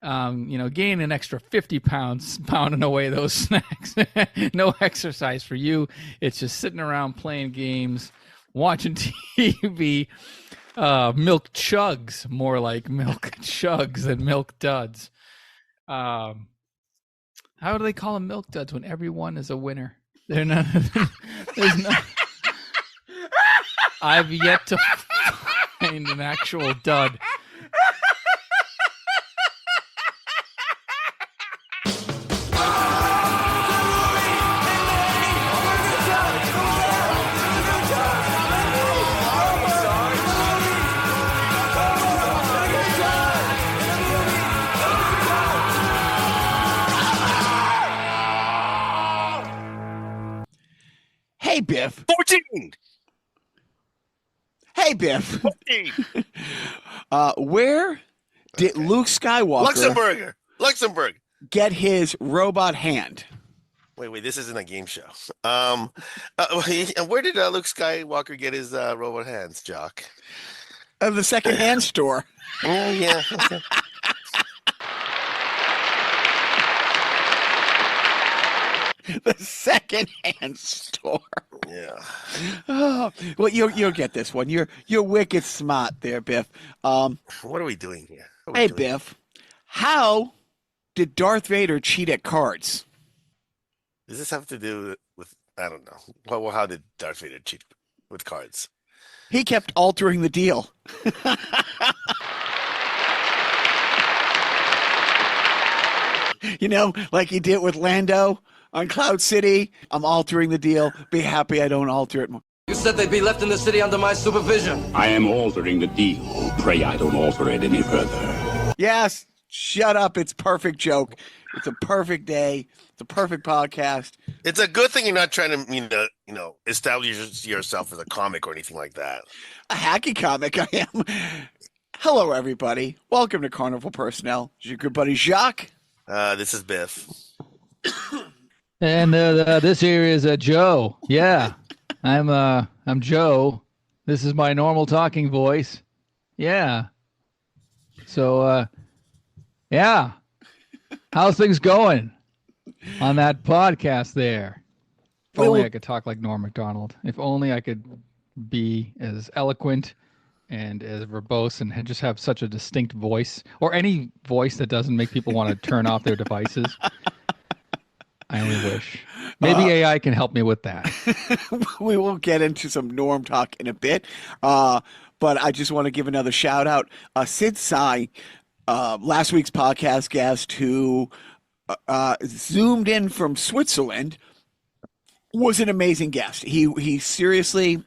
gain an extra 50 pounds pounding away those snacks. No exercise for you. It's just sitting around playing games, watching TV. Milk chugs, more like milk chugs than milk duds. How do they call them milk duds when everyone is a winner? They're not. There's not. I've yet to find an actual dud. Hey, Biff. 14. Hey, Biff. 14. Where did Luke Skywalker Luxembourg get his robot hand? Wait, this isn't a game show. Where did Luke Skywalker get his robot hands, Jacques? The second-hand store. Oh, yeah. Okay. The second-hand store. Yeah. Oh, well, you'll get this one. You're wicked smart there, Biff. What are we doing here? Hey, Biff. How did Darth Vader cheat at cards? Does this have to do with, I don't know. Well, how did Darth Vader cheat with cards? He kept altering the deal. Like he did with Lando on Cloud City. I'm altering the deal. Be happy I don't alter it more. You said they'd be left in the city under my supervision. I am altering the deal. Pray I don't alter it any further. Yes. Shut up. It's a perfect joke. It's a perfect day. It's a perfect podcast. It's a good thing you're not trying to, establish yourself as a comic or anything like that. A hacky comic I am. Hello, everybody. Welcome to Carnival Personnel. It's your good buddy Jacques. This is Biff. And this here is Joe. Yeah, I'm Joe. This is my normal talking voice. Yeah. So, yeah. How's things going on that podcast there? If only I could talk like Norm Macdonald. If only I could be as eloquent and as verbose and just have such a distinct voice, or any voice that doesn't make people want to turn off their devices. I only wish. Maybe AI can help me with that. We will get into some Norm talk in a bit, but I just want to give another shout out. Sid Sai, last week's podcast guest who zoomed in from Switzerland, was an amazing guest. He seriously,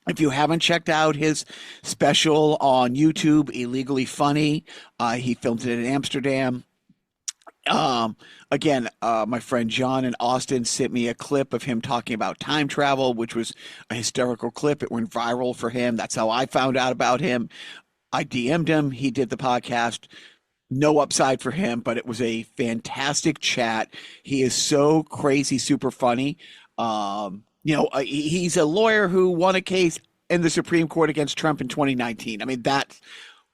if you haven't checked out his special on YouTube, Illegally Funny, he filmed it in Amsterdam. Again, my friend John in Austin sent me a clip of him talking about time travel, which was a hysterical clip. It went viral for him. That's how I found out about him. I DM'd him. He did the podcast. No upside for him, but it was a fantastic chat. He is so crazy, super funny. He's a lawyer who won a case in the Supreme Court against Trump in 2019. I mean, that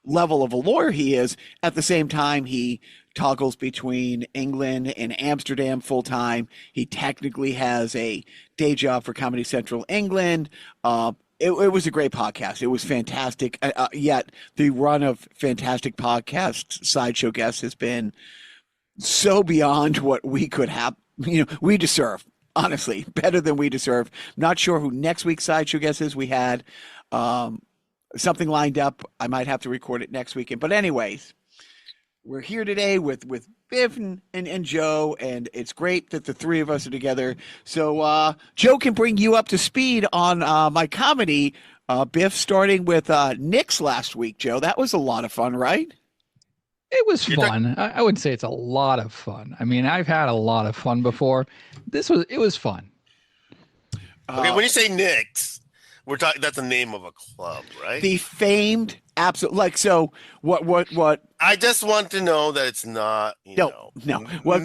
level of a lawyer he is. At the same time, he toggles between England and Amsterdam full time. He technically has a day job for Comedy Central England. It was a great podcast. It was fantastic. Yet the run of fantastic podcasts, sideshow guests, has been so beyond what we could have. We deserve. Honestly, better than we deserve. Not sure who next week's sideshow guest is. We had something lined up. I might have to record it next weekend. But anyways, we're here today with Biff and Joe, and it's great that the three of us are together. So Joe can bring you up to speed on my comedy, Biff, starting with Nick's last week, Joe. That was a lot of fun, right? It was fun. I wouldn't say it's a lot of fun. I mean, I've had a lot of fun before. It was fun. Okay, when you say Nick's, we're talking. That's the name of a club, right? The famed, absolute. So what? I just want to know that it's not. No. What?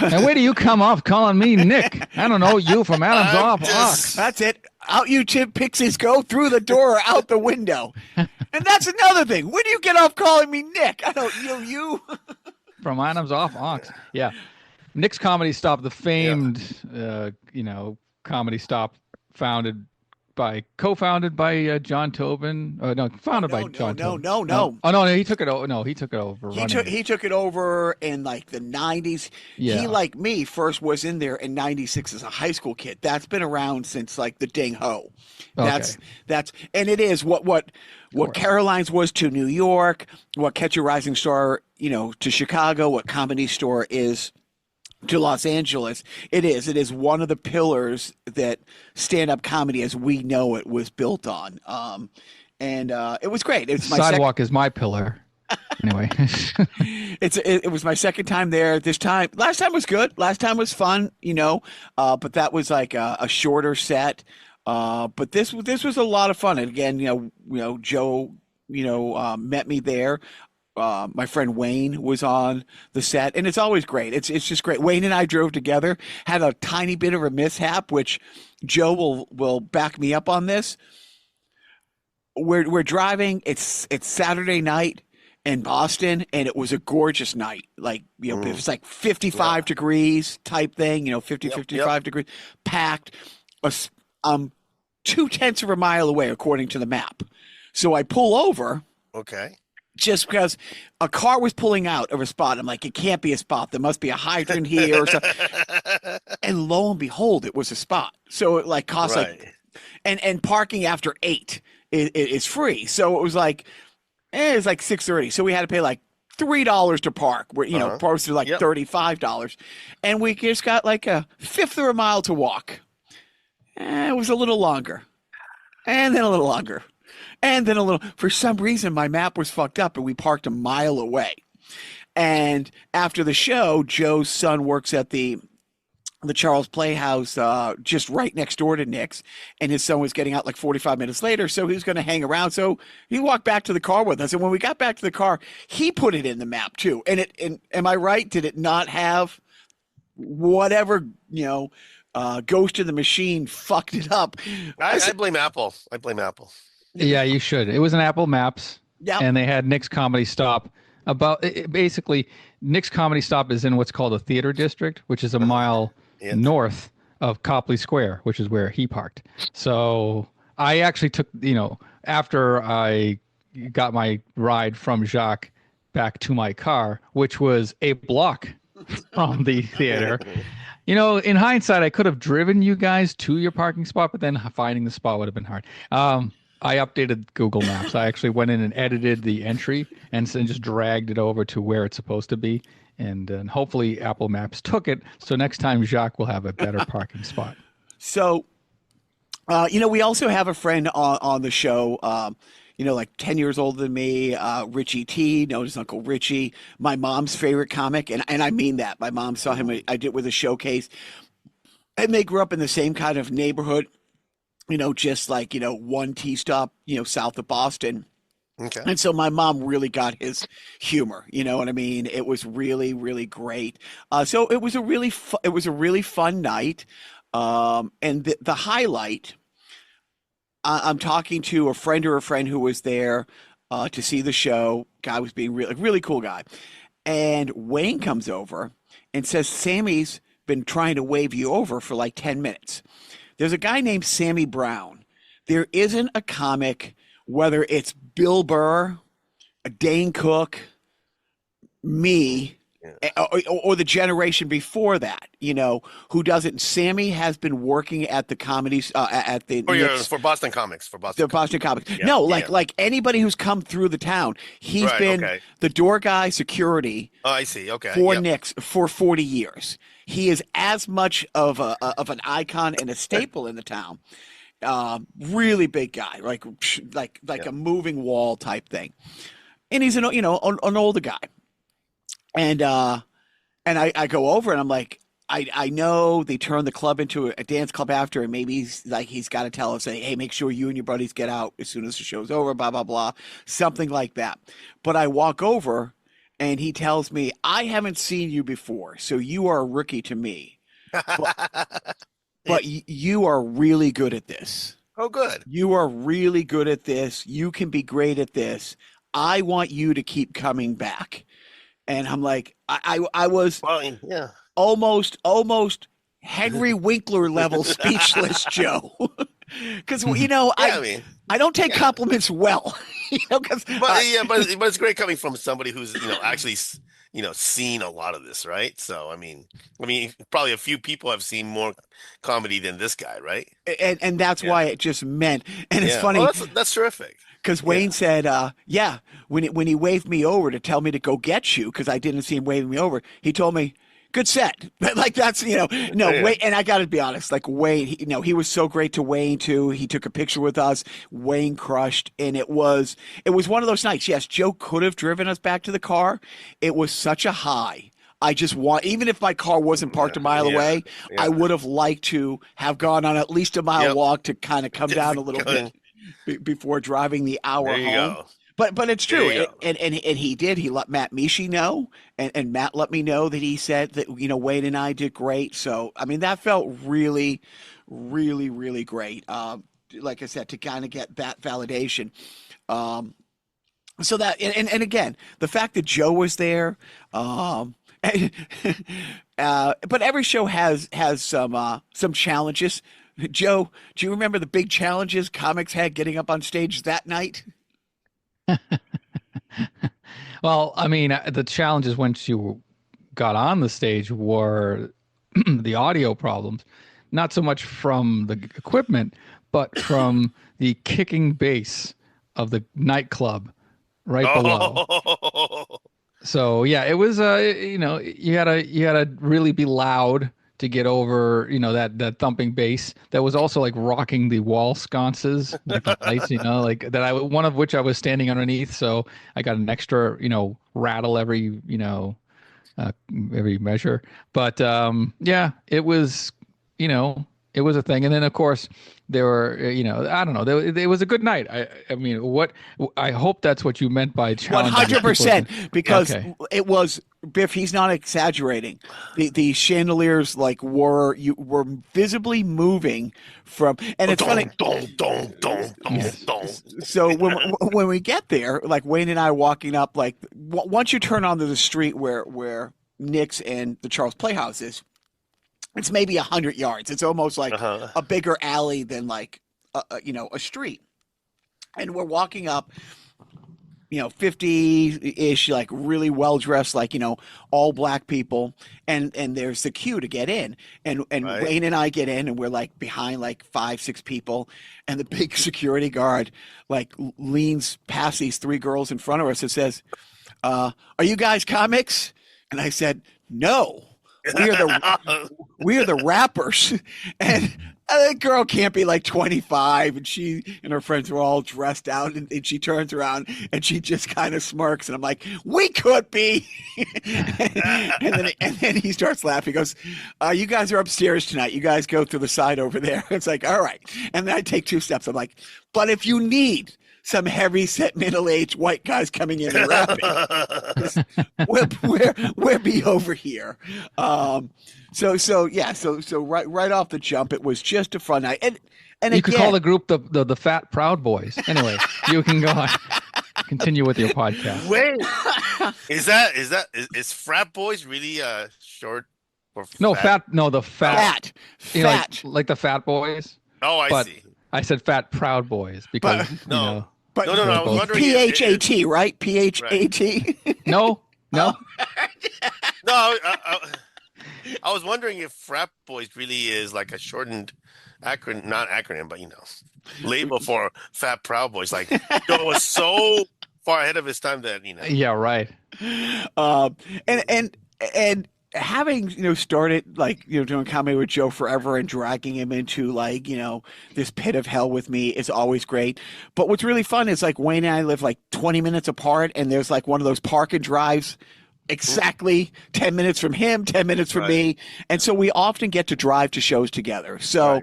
And where do you come off calling me Nick? I don't know you from Adam's off. That's it. Out you chip pixies go, through the door or out the window. And that's another thing. When do you get off calling me Nick? I don't. You. From Adams off Ox. Yeah. Nick's Comedy Stop, the famed, comedy stop co-founded by John Tobin. Founded by John Tobin. No. Oh, no, he took it over. No, he took it over. He took it over in like the 90s. Yeah. He, like me, first was in there in 96 as a high school kid. That's been around since like the Ding Ho. That's and it is what Caroline's was to New York, what Catch a Rising Star, to Chicago, what Comedy Store is to Los Angeles. It is one of the pillars that stand-up comedy as we know it was built on. And it was great. It's my Sidewalk is my pillar. Anyway, it was my second time there. Last time was good. Last time was fun, but that was like a shorter set. But this was a lot of fun. And again, Joe, met me there. My friend Wayne was on the set, and it's always great. It's just great. Wayne and I drove together, had a tiny bit of a mishap, which Joe will back me up on this. We're driving. It's Saturday night in Boston, and it was a gorgeous night. Like, it was like 55 degrees type thing, 55 degrees, packed. 2/10 of a mile away, according to the map. So I pull over. Okay. Just because a car was pulling out of a spot. I'm like, it can't be a spot. There must be a hydrant here or something. And lo and behold, it was a spot. So it like costs and parking after 8 is free. So it was like, it's like $6.30. So we had to pay like $3 to park, where, parks are like $35. And we just got like a fifth of a mile to walk. It was a little longer. And then a little longer. And then for some reason, my map was fucked up and we parked a mile away. And after the show, Joe's son works at the Charles Playhouse, just right next door to Nick's. And his son was getting out like 45 minutes later. So he was going to hang around. So he walked back to the car with us. And when we got back to the car, he put it in the map too. And am I right? Did it not have whatever, ghost in the machine fucked it up? I blame Apple. Yeah, you should. It was an Apple Maps. Yeah. And they had Nick's Comedy Stop. Basically, Nick's Comedy Stop is in what's called a theater district, which is a mile north of Copley Square, which is where he parked. So I actually took, after I got my ride from Jacques back to my car, which was a block from the theater. In hindsight, I could have driven you guys to your parking spot, but then finding the spot would have been hard. I updated Google Maps. I actually went in and edited the entry and just dragged it over to where it's supposed to be. And hopefully Apple Maps took it. So next time Jacques will have a better parking spot. So, we also have a friend on the show, like 10 years older than me, Richie T, known as Uncle Richie, my mom's favorite comic. And I mean that. My mom saw him, I did with a showcase. And they grew up in the same kind of neighborhood. Just like, one T-stop, south of Boston. Okay. And so my mom really got his humor, you know what I mean? It was really, really great. So it was a really fun night. And the highlight, I'm talking to a friend who was there to see the show. Guy was being really cool guy. And Wayne comes over and says, Sammy's been trying to wave you over for like 10 minutes. There's a guy named Sammy Brown. There isn't a comic, whether it's Bill Burr, Dane Cook, me, or the generation before that, who doesn't. Sammy has been working at the comedies at the for Boston Comics. Boston Comics. No, like anybody who's come through the town, he's been the door guy, security. Oh, I see. Okay. For Nick's for 40 years. He is as much of an icon and a staple in the town. Really big guy, like a moving wall type thing. And he's an older guy. And I go over and I'm like, I know they turned the club into a dance club after, and maybe he's got to tell us, hey, make sure you and your buddies get out as soon as the show's over, blah, blah, blah, something like that. But I walk over and he tells me, I haven't seen you before, so you are a rookie to me. But you are really good at this. Oh, good. You are really good at this. You can be great at this. I want you to keep coming back. And I'm like, I was Well, yeah. almost Henry Winkler level speechless, Joe. Because I mean, I don't take compliments well, Because but it's great coming from somebody who's actually seen a lot of this, right? So I mean, probably a few people have seen more comedy than this guy, right? and that's why it just meant. And it's funny. Well, that's terrific. Because Wayne said, when he waved me over to tell me to go get you, because I didn't see him waving me over, he told me, good set. Like that's, Wayne, and I got to be honest, like Wayne, he was so great to Wayne too. He took a picture with us. Wayne crushed, and it was one of those nights. Yes, Joe could have driven us back to the car. It was such a high. I just even if my car wasn't parked a mile away, I would have liked to have gone on at least a mile walk to kind of come down a little bit before driving the hour there you home. Go. But it's true, and he did. He let Matt Mishi know, and Matt let me know that he said that Wayne and I did great. So I mean that felt really, really, really great. Like I said, to kind of get that validation. So that and again, the fact that Joe was there. But every show has some challenges. Joe, do you remember the big challenges comics had getting up on stage that night? Well, I mean, the challenges once you got on the stage were the audio problems, not so much from the equipment, but from the kicking bass of the nightclub right below. So yeah, it was you gotta really be loud to get over that thumping bass that was also like rocking the wall sconces, like the lights, like that. One of which I was standing underneath, so I got an extra rattle every every measure. But yeah, it was it was a thing. And then of course there were I don't know, it was a good night. I mean, I hope that's what you meant by challenging. 100%, because it was, Biff, he's not exaggerating. The chandeliers were visibly moving from, and it's funny. So when we get there, like Wayne and I walking up, like once you turn onto the street where Nick's and the Charles Playhouse is, it's maybe 100 yards. It's almost like a bigger alley than like a street. And we're walking up, 50-ish, like really well dressed, like all black people, and there's the queue to get in, and right. Wayne and I get in, and we're like behind like 5-6 people, and the big security guard like leans past these 3 girls in front of us and says, "Are you guys comics?" And I said, "No. We are the rappers." And that girl can't be like 25, and she and her friends were all dressed out, and she turns around and she just kind of smirks, and I'm like, "We could be." and then he starts laughing. He goes, "You guys are upstairs tonight. You guys go through the side over there." It's like, all right. And then I take 2 steps. I'm like, "But if you need some heavy-set, middle-aged white guys coming in and rapping, we'll be over here." So right off the jump, it was just a fun night. And you again, could call the group the Fat Proud Boys. Anyway, you can go on. Continue with your podcast. Wait, is Frat Boys really short for fat? No, fat. No, the fat. Fat. Like the Fat Boys. Oh, I see. I said Fat Proud Boys because no. But no. I was wondering. PHAT, right? PHAT. No. No. I was wondering if Frat Boys really is like a shortened acronym, not acronym, but label for Fat Proud Boys. Like it was so far ahead of his time that Yeah, right. And having started doing comedy with Joe forever and dragging him into this pit of hell with me is always great. But what's really fun is like Wayne and I live like 20 minutes apart, and there's like one of those park and drives exactly 10 minutes from him, 10 minutes from me, and so we often get to drive to shows together. So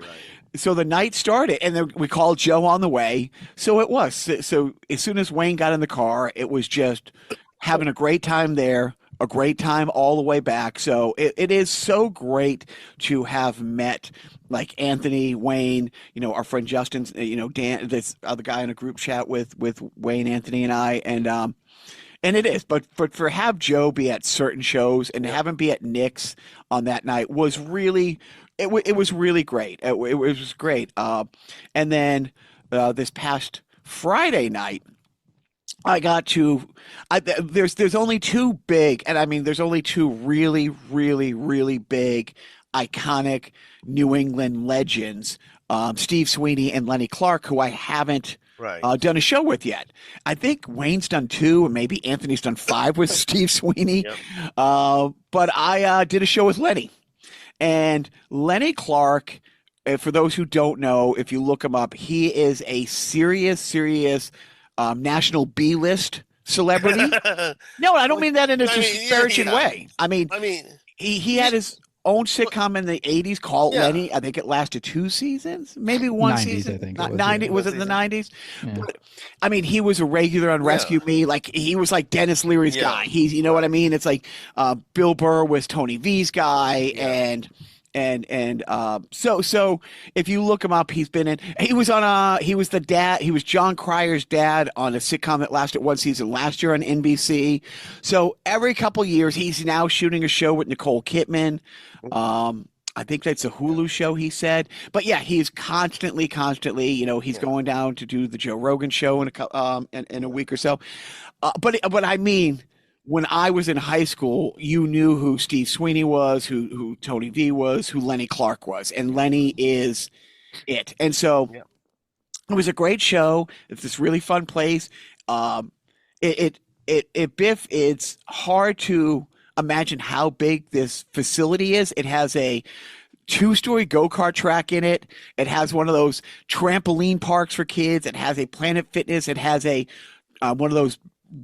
So the night started, and then we called Joe on the way. So it was. So as soon as Wayne got in the car, it was just having a great time there, a great time all the way back. So it is so great to have met like Anthony, Wayne, our friend Justin, Dan, this other guy in a group chat with Wayne, Anthony, and I, and And it is, but for have Joe be at certain shows and have him be at Nick's on that night was really it was really great. It was great. And then this past Friday night, I got to. There's only two big, and I mean there's only two really really really big, iconic New England legends, Steve Sweeney and Lenny Clark, who I haven't done a show with yet. I think Wayne's done 2, and maybe Anthony's done 5 with Steve Sweeney. But I did a show with Lenny. And Lenny Clark, for those who don't know, if you look him up, he is a serious national B-list celebrity. No, I don't mean that in a disparaging way. I mean, he had his own sitcom in the 80s called Lenny. I think it lasted 2 seasons, maybe 1 season. I think Not it was, 90, was it in the 90s? Yeah. But, I mean, he was a regular on Rescue Me. Like, he was like Dennis Leary's guy. He's, you know what I mean? It's like Bill Burr was Tony V's guy, and so if you look him up, he was the dad. He was John Cryer's dad on a sitcom that lasted 1 season last year on NBC. So every couple years, he's now shooting a show with Nicole Kidman. I think that's a Hulu show, he said. But yeah, he's constantly, he's going down to do the Joe Rogan show in a week or so. But I mean, when I was in high school, you knew who Steve Sweeney was, who Tony V was, who Lenny Clark was, and Lenny is it. And so it was a great show. It's this really fun place. Biff, it's hard to imagine how big this facility is. It has a 2-story go-kart track in it. It has one of those trampoline parks for kids. It has a Planet Fitness. It has a one of those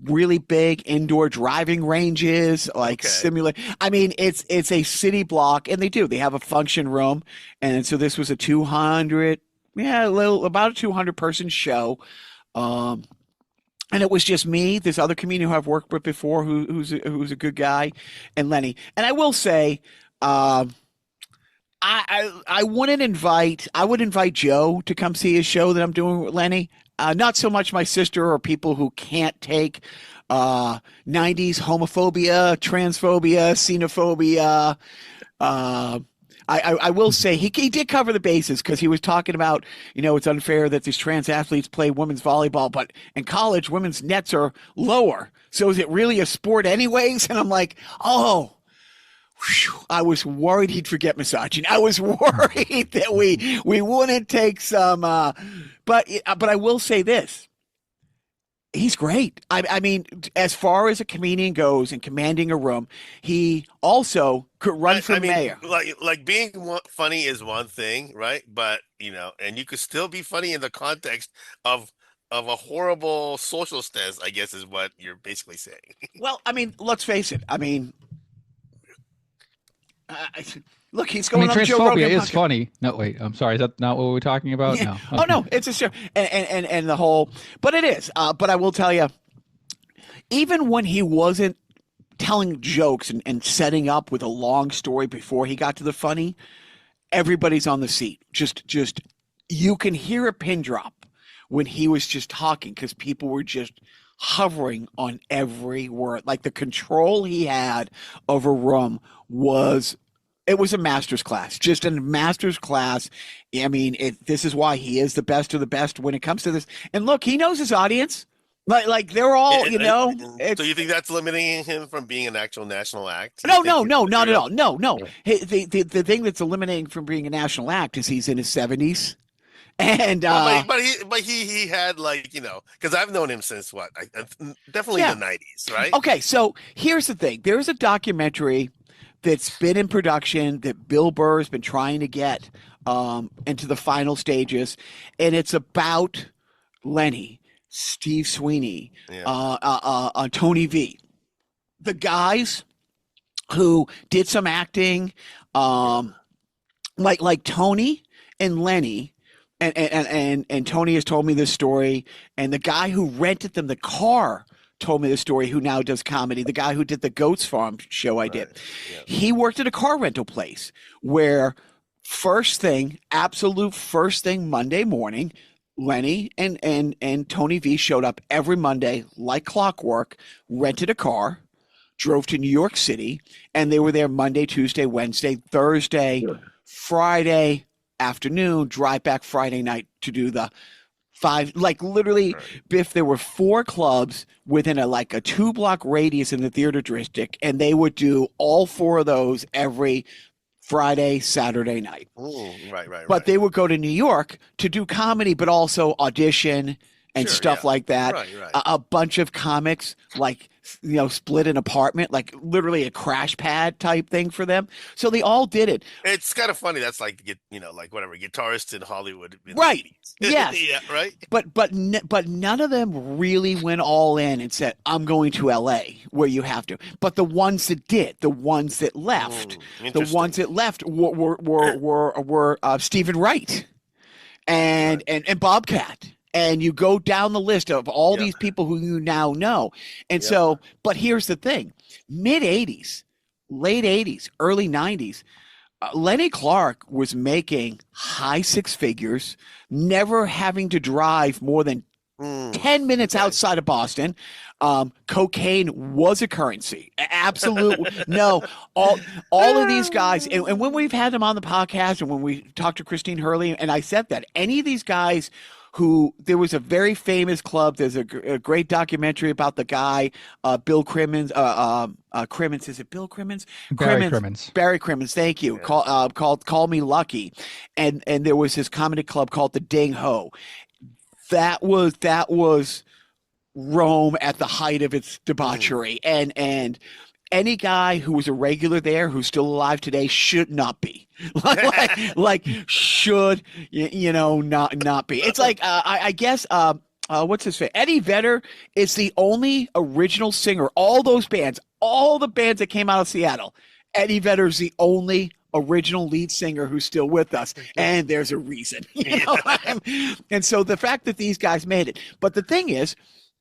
really big indoor driving ranges, like simulate. I mean, it's a city block, and they have a function room. And so this was a 200 person show. And it was just me, this other comedian who I've worked with before, who's a good guy, and Lenny. And I will say, I would invite Joe to come see his show that I'm doing with Lenny. Not so much my sister or people who can't take 90s homophobia, transphobia, xenophobia. I will say he did cover the bases, because he was talking about, it's unfair that these trans athletes play women's volleyball, but in college, women's nets are lower. So is it really a sport anyways? And I'm like, oh, whew, I was worried he'd forget misogyny. I was worried that we wouldn't take some, but I will say this. He's great. I mean, as far as a comedian goes and commanding a room, he also could run for mayor. Like being funny is one thing, right? But and you could still be funny in the context of a horrible social stance, I guess, is what you're basically saying. Well, I mean, let's face it. I mean, look, he's going on Joe Rogan. Transphobia is funny. No, wait, I'm sorry. Is that not what we're talking about? Yeah. No. Okay. Oh no, it's a show, and the whole. But it is. But I will tell you, even when he wasn't telling jokes and setting up with a long story before he got to the funny, everybody's on the seat. Just you can hear a pin drop when he was just talking, because people were just hovering on every word. Like, the control he had of a room was a master's class, just a master's class. I mean, this is why he is the best of the best when it comes to this. And look, he knows his audience. Like they're all, so you think that's limiting him from being an actual national act? No, not at all. No. The thing that's eliminating from being a national act is he's in his 70s. And but he had, like, because I've known him since definitely the 90s, right? Okay, so here's the thing. There's a documentary that's been in production that Bill Burr has been trying to get into the final stages, and it's about Lenny, Steve Sweeney, Tony V, the guys who did some acting, like Tony and Lenny. And Tony has told me this story, and the guy who rented them the car told me this story, who now does comedy, the guy who did the Goats Farm show I did. Yeah. He worked at a car rental place where absolute first thing Monday morning, Lenny and Tony V showed up every Monday like clockwork, rented a car, drove to New York City, and they were there Monday, Tuesday, Wednesday, Thursday, Friday afternoon, drive back Friday night to do the 5, like literally, Biff, there were 4 clubs within a 2-block radius in the theater district, and they would do all 4 of those every Friday, Saturday night. Ooh, right. But they would go to New York to do comedy, but also audition and stuff like that. Right. A bunch of comics, split an apartment, like literally a crash pad type thing for them. So they all did it. It's kind of funny. That's like whatever guitarists in Hollywood. In right. The 80s. Yes. Yeah. Right. But none of them really went all in and said, "I'm going to L.A." where you have to. But the ones that did, the ones that left, were Stephen Wright and Bobcat. And you go down the list of all these people who you now know. And so, but here's the thing, mid-'80s, late 80s, early 90s, Lenny Clark was making high 6 figures, never having to drive more than 10 minutes outside of Boston. Cocaine was a currency. Absolutely. No, all of these guys, and when we've had them on the podcast and when we talked to Christine Hurley, and I said that, any of these guys who, there was a very famous club. There's a great documentary about the guy, Bill Crimmins. Crimmins, is it Bill Crimmins? Barry Crimmins. Barry Crimmins. Thank you. Called Call Me Lucky, and there was this comedy club called the Ding Ho. That was Rome at the height of its debauchery, and any guy who was a regular there who's still alive today should not be should not be. It's like I guess what's his face? Eddie Vedder is the only original singer. All those bands, all the bands that came out of Seattle, Eddie Vedder is the only original lead singer who's still with us, and there's a reason. And so the fact that these guys made it, but the thing is,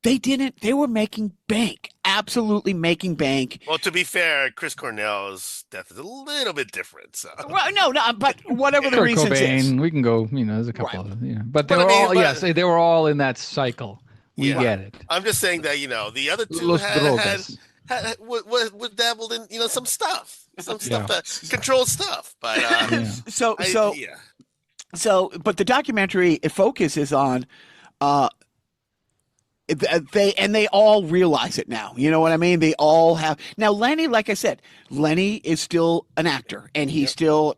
they were making bank, absolutely making bank. Well, to be fair, Chris Cornell's death is a little bit different. So. Well, no, but whatever the reason is. We can go, there's a couple of, but they were all, they were all in that cycle. We get it. I'm just saying that, the other two had dabbled in, some stuff, that controlled stuff. But but the documentary, it focuses on, they all realize it now. You know what I mean? They all have. Now, Lenny, like I said, Lenny is still an actor, and he's still,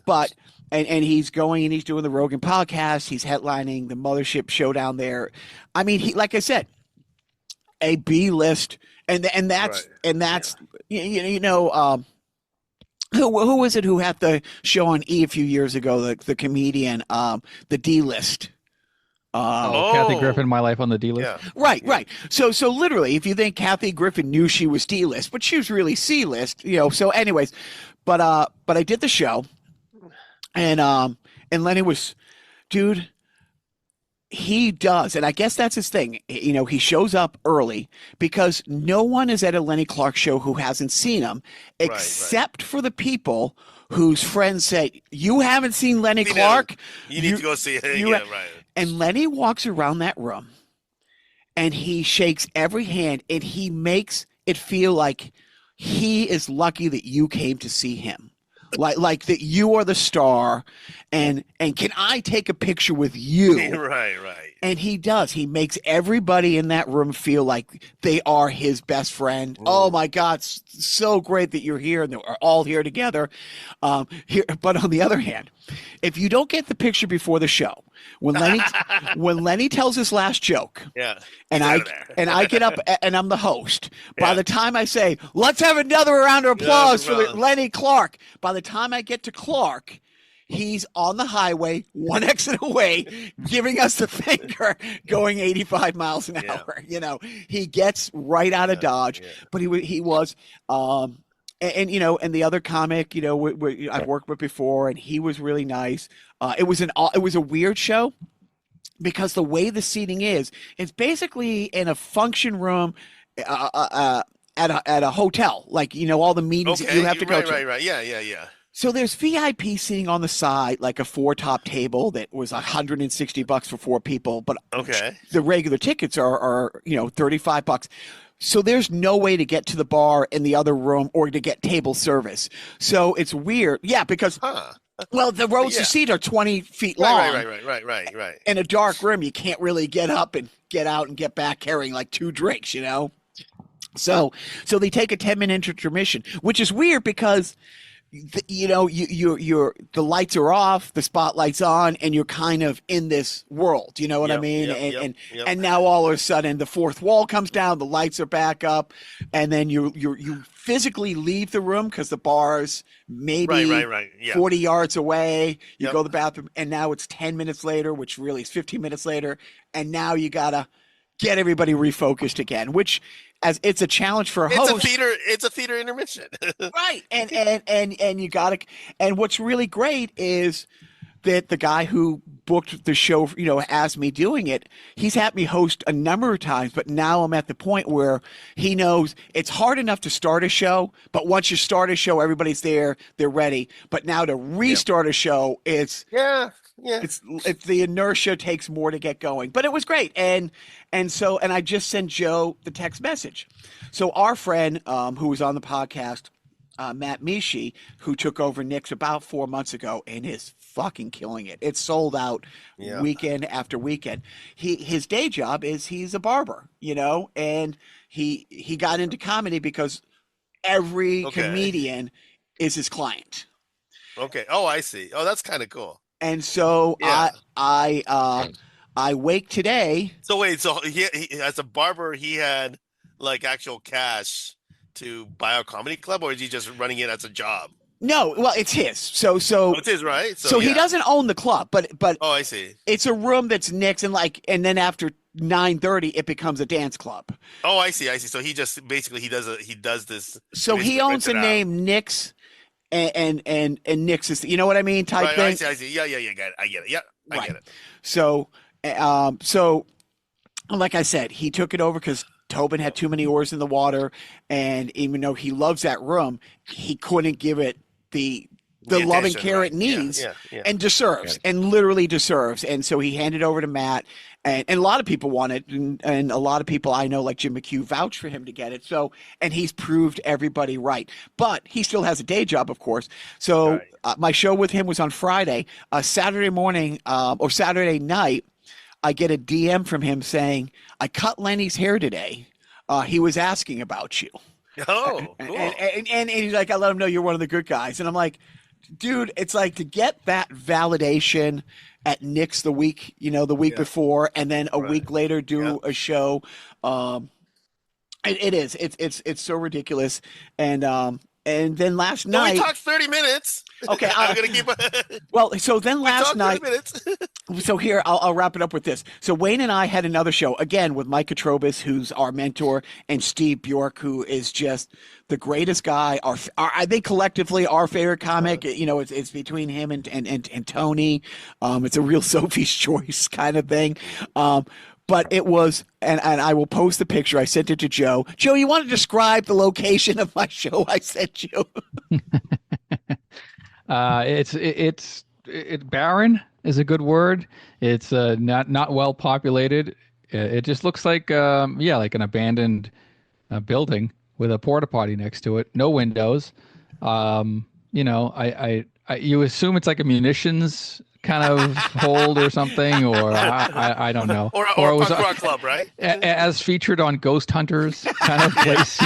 but, and he's going and he's doing the Rogan podcast. He's headlining the Mothership Showdown there. I mean, like I said, a B-list, and that's who was it who had the show on E a few years ago? The comedian, the D-list. Kathy Griffin, My Life on the D-List. Yeah. Right. So literally, if you think Kathy Griffin knew she was D-List, but she was really C-List, So, anyways, but I did the show, and Lenny was, dude. He does, and I guess that's his thing. He shows up early because no one is at a Lenny Clark show who hasn't seen him, except for the people whose friends say, "You haven't seen Lenny Clark? You need to go see him." And Lenny walks around that room, and he shakes every hand, and he makes it feel like he is lucky that you came to see him. Like that you are the star, and can I take a picture with you? Right. And he does. He makes everybody in that room feel like they are his best friend. Oh my God, so great that you're here and that we're all here together. But on the other hand, if you don't get the picture before the show, when Lenny tells his last joke, and I get up and I'm the host. By the time I say, "Let's have another round of applause for Lenny Clark," by the time I get to Clark, he's on the highway, one exit away, giving us the finger, going 85 miles an hour. He gets right out of Dodge, but he was, and the other comic, I've worked with before, and he was really nice. It was a weird show because the way the seating is, it's basically in a function room, at a hotel, like all the meetings that you have to go to. Right. Yeah. So there's VIP seating on the side, like a 4-top table that was $160 for 4 people, but Okay. the regular tickets are $35. So there's no way to get to the bar in the other room or to get table service. So it's weird. Yeah, because well, the rows Yeah. to seat are 20 feet long. Right. In a dark room, you can't really get up and get out and get back carrying like 2 drinks, you know? So they take a 10-minute intermission, which is weird because you're the lights are off, the spotlight's on, and you're kind of in this world. You know what I mean? And now all of a sudden the fourth wall comes down, the lights are back up, and then you physically leave the room because the bar's maybe 40 yards away. You go to the bathroom, and now it's 10 minutes later, which really is 15 minutes later, and now you gotta get everybody refocused again, which as it's a challenge for a host. It's a theater intermission. Right. And you got to, and what's really great is that the guy who booked the show, asked me doing it, he's had me host a number of times, but now I'm at the point where he knows it's hard enough to start a show, but once you start a show, everybody's there, they're ready. But now to restart a show, it's the inertia takes more to get going. But it was great. And I just sent Joe the text message. So our friend who was on the podcast, Matt Mishi, who took over Nick's about 4 months ago and is fucking killing it. It's sold out weekend after weekend. His day job is he's a barber, and he got into comedy because every comedian is his client. Okay. Oh, I see. Oh, that's kind of cool. And so I wake today. So wait, so he as a barber, he had like actual cash to buy a comedy club, or is he just running it as a job? No, well, it's his. So it's his, right? So he doesn't own the club, but oh, I see. It's a room that's Nick's, and then after 9:30, it becomes a dance club. Oh, I see. So he just basically he does this. So he owns the name Nick's, and Nick's is, you know what I mean, type thing. I see. Yeah. I get it. Yeah, I get it. So like I said, he took it over because Tobin had too many oars in the water, and even though he loves that room, he couldn't give it the love and care it needs and deserves, and literally deserves. And so he handed over to Matt, and a lot of people want it, and a lot of people I know, like Jim McHugh, vouch for him to get it. So, and he's proved everybody right. But he still has a day job, of course. So my show with him was on Friday. Saturday morning or Saturday night, I get a DM from him saying, I cut Lenny's hair today. He was asking about you. Oh, cool. And he's like, I let him know you're one of the good guys. And I'm like, dude, it's like to get that validation at Nick's the week before, and then a week later do a show. It's so ridiculous. And then last night we talked 30 minutes. Okay, I'm gonna keep. Well, so then last night. 30 minutes. So here, I'll wrap it up with this. So Wayne and I had another show again with Mike Katrobis, who's our mentor, and Steve Bjork, who is just the greatest guy. Our I think collectively our favorite comic. It's between him and Tony. It's a real Sophie's Choice kind of thing. But it was, and I will post the picture. I sent it to Joe. Joe, you want to describe the location of my show I sent you? It's barren is a good word. It's not well populated. It just looks like like an abandoned building with a porta potty next to it. No windows. You assume it's like a munitions kind of hold or something, or I don't know. Or it was punk rock club, right? As featured on Ghost Hunters kind of place,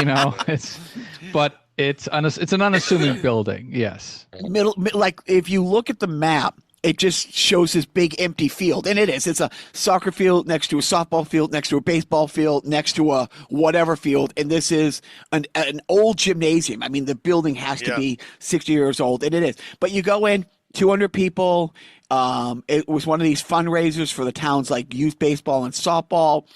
It's an unassuming building. Yes. Like if you look at the map, it just shows this big empty field, and it is. It's a soccer field next to a softball field, next to a baseball field, next to a whatever field, and this is an old gymnasium. I mean, the building has to be 60 years old, and it is. But you go in, 200 people. It was one of these fundraisers for the town's like youth baseball and softball,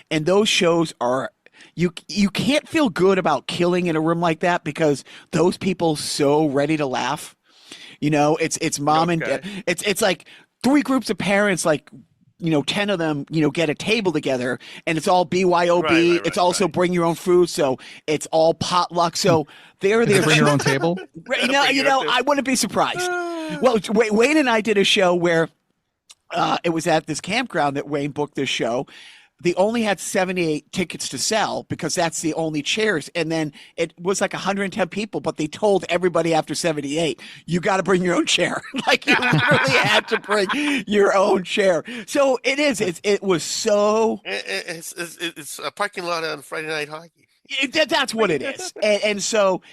and those shows are. You can't feel good about killing in a room like that because those people so ready to laugh. It's mom and dad. It's like 3 groups of parents like 10 of them, get a table together, and it's all BYOB. Right, It's also bring your own food. So it's all potluck. So they're there. Bring your own table. I wouldn't be surprised. Well, Wayne and I did a show where it was at this campground that Wayne booked this show. They only had 78 tickets to sell because that's the only chairs. And then it was like 110 people, but they told everybody after 78, you got to bring your own chair. Like you really had to bring your own chair. So it is. It was so. It's a parking lot on Friday Night Hockey. That's what it is. And so,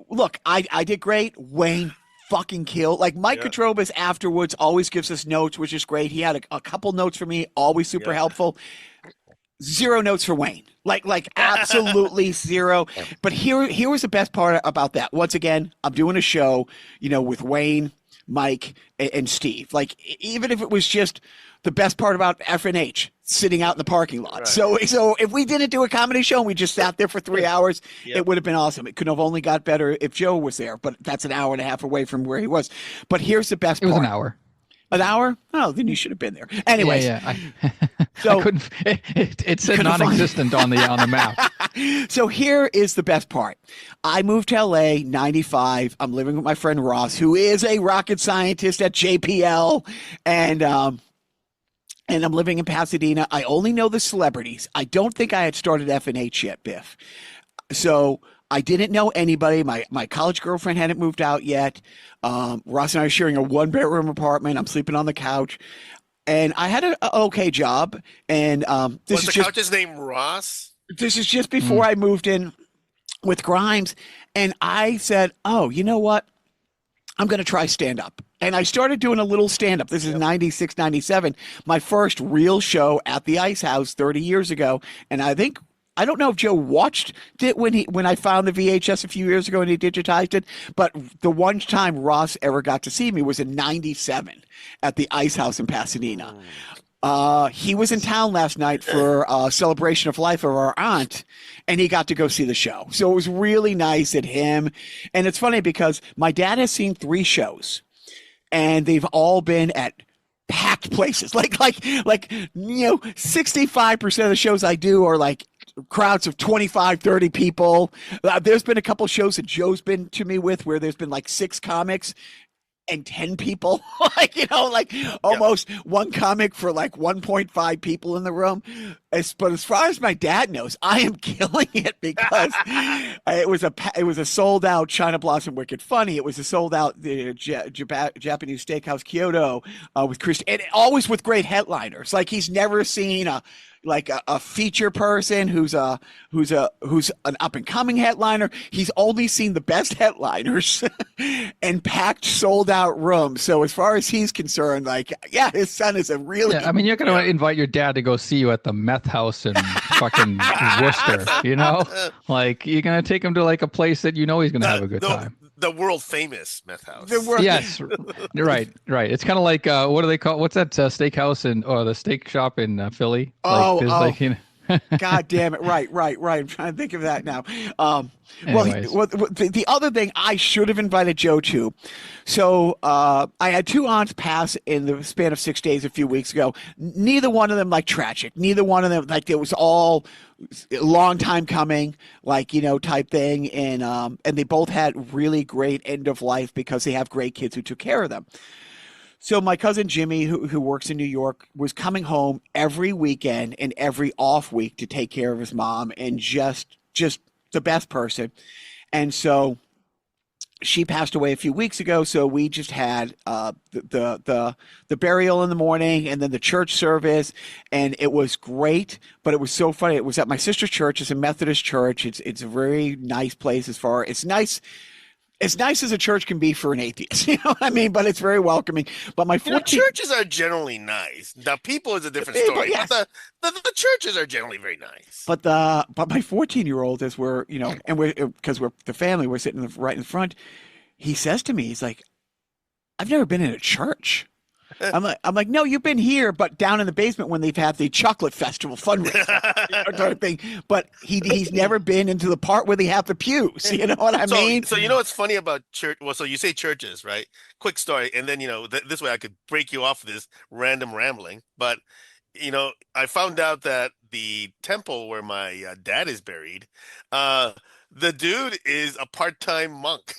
look, I did great. Wayne fucking killed. Like Mike Katrobas afterwards always gives us notes, which is great. He had a couple notes for me, always super helpful. 0 notes for Wayne. Like absolutely 0. But here was the best part about that. Once again, I'm doing a show, with Wayne, Mike, and Steve. Like even if it was just the best part about FNH sitting out in the parking lot. Right. So if we didn't do a comedy show and we just sat there for 3 hours, it would have been awesome. It could have only got better if Joe was there, but that's an hour and a half away from where he was. But here's the best part. It was an hour. An hour? Oh, then you should have been there. Anyways. Yeah. I couldn't. It said non-existent on the map. So here is the best part. I moved to LA, 95. I'm living with my friend Ross, who is a rocket scientist at JPL. And I'm living in Pasadena. I only know the celebrities. I don't think I had started FNH yet, Biff. So I didn't know anybody. My college girlfriend hadn't moved out yet. Ross and I are sharing a 1-bedroom apartment. I'm sleeping on the couch. And I had an okay job. And was the couch's name Ross? This is just before I moved in with Grimes. And I said, oh, you know what? I'm going to try stand-up. And I started doing a little stand-up. This is 96, 97. My first real show at the Ice House 30 years ago. And I don't know if Joe watched it when I found the VHS a few years ago and he digitized it, but the one time Ross ever got to see me was in 97 at the Ice House in Pasadena. He was in town last night for a celebration of life of our aunt, and he got to go see the show. So it was really nice at him. And it's funny because my dad has seen 3 shows, and they've all been at packed places. Like 65% of the shows I do are like crowds of 25, 30 people. There's been a couple shows that Joe's been to me with where there's been like 6 comics and 10 people, almost one comic for like 1.5 people in the room. But as far as my dad knows, I am killing it because it was a sold out China Blossom Wicked Funny. It was a sold out Japanese Steakhouse Kyoto with Chris, and always with great headliners. Like he's never seen a feature person who's an up and coming headliner. He's only seen the best headliners and packed sold out rooms. So as far as he's concerned, his son is a really. Yeah, I mean, you're gonna invite your dad to go see you at the meth house in fucking Worcester. Like you're gonna take him to like a place that he's gonna have a good time. The world famous meth house. Yes, right. It's kind of like what do they call? What's that steakhouse or the steak shop in Philly? God damn it! Right. I'm trying to think of that now. The other thing I should have invited Joe to. So I had 2 aunts pass in the span of 6 days a few weeks ago. Neither one of them tragic. Neither one of them it was all a long time coming, type thing. And they both had really great end of life because they have great kids who took care of them. So my cousin Jimmy, who works in New York, was coming home every weekend and every off week to take care of his mom, and just the best person. And so she passed away a few weeks ago. So we just had the burial in the morning and then the church service, and it was great. But it was so funny. It was at my sister's church. It's a Methodist church. It's a very nice place it's nice. As nice as a church can be for an atheist, what I mean? But it's very welcoming. But my churches are generally nice. The people is a different story. Yes. But the churches are generally very nice. But my 14-year-old, as we're because we're the family, we're sitting right in front. He says to me, he's like, "I've never been in a church." I'm like, no, you've been here, but down in the basement when they've had the chocolate festival fundraiser sort of thing. But he's never been into the part where they have the pews. You know what I mean? So you know what's funny about church? Well, so you say churches, right? Quick story, and then this way I could break you off this random rambling. But I found out that the temple where my dad is buried, the dude is a part-time monk.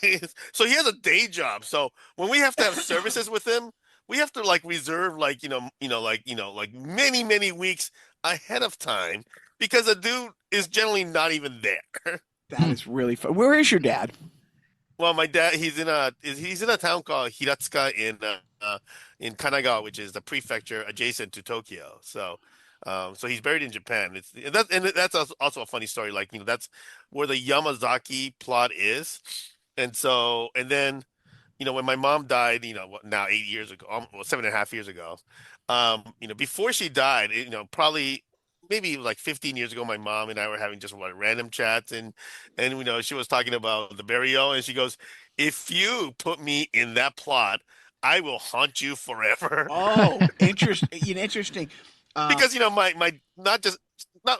So he has a day job. So when we have to have services with him, we have to like reserve like many, many weeks ahead of time because the dude is generally not even there. That is really fun. Where is your dad? Well, my dad, he's in a town called Hiratsuka in Kanagawa, which is the prefecture adjacent to Tokyo. So he's buried in Japan. That's also a funny story. Like, that's where the Yamazaki plot is. And then, when my mom died, now 8 years ago, 7.5 years ago, before she died, probably maybe like 15 years ago, my mom and I were having just random chats, and she was talking about the burial, and she goes, "If you put me in that plot, I will haunt you forever." Oh, interesting. Interesting. Because my not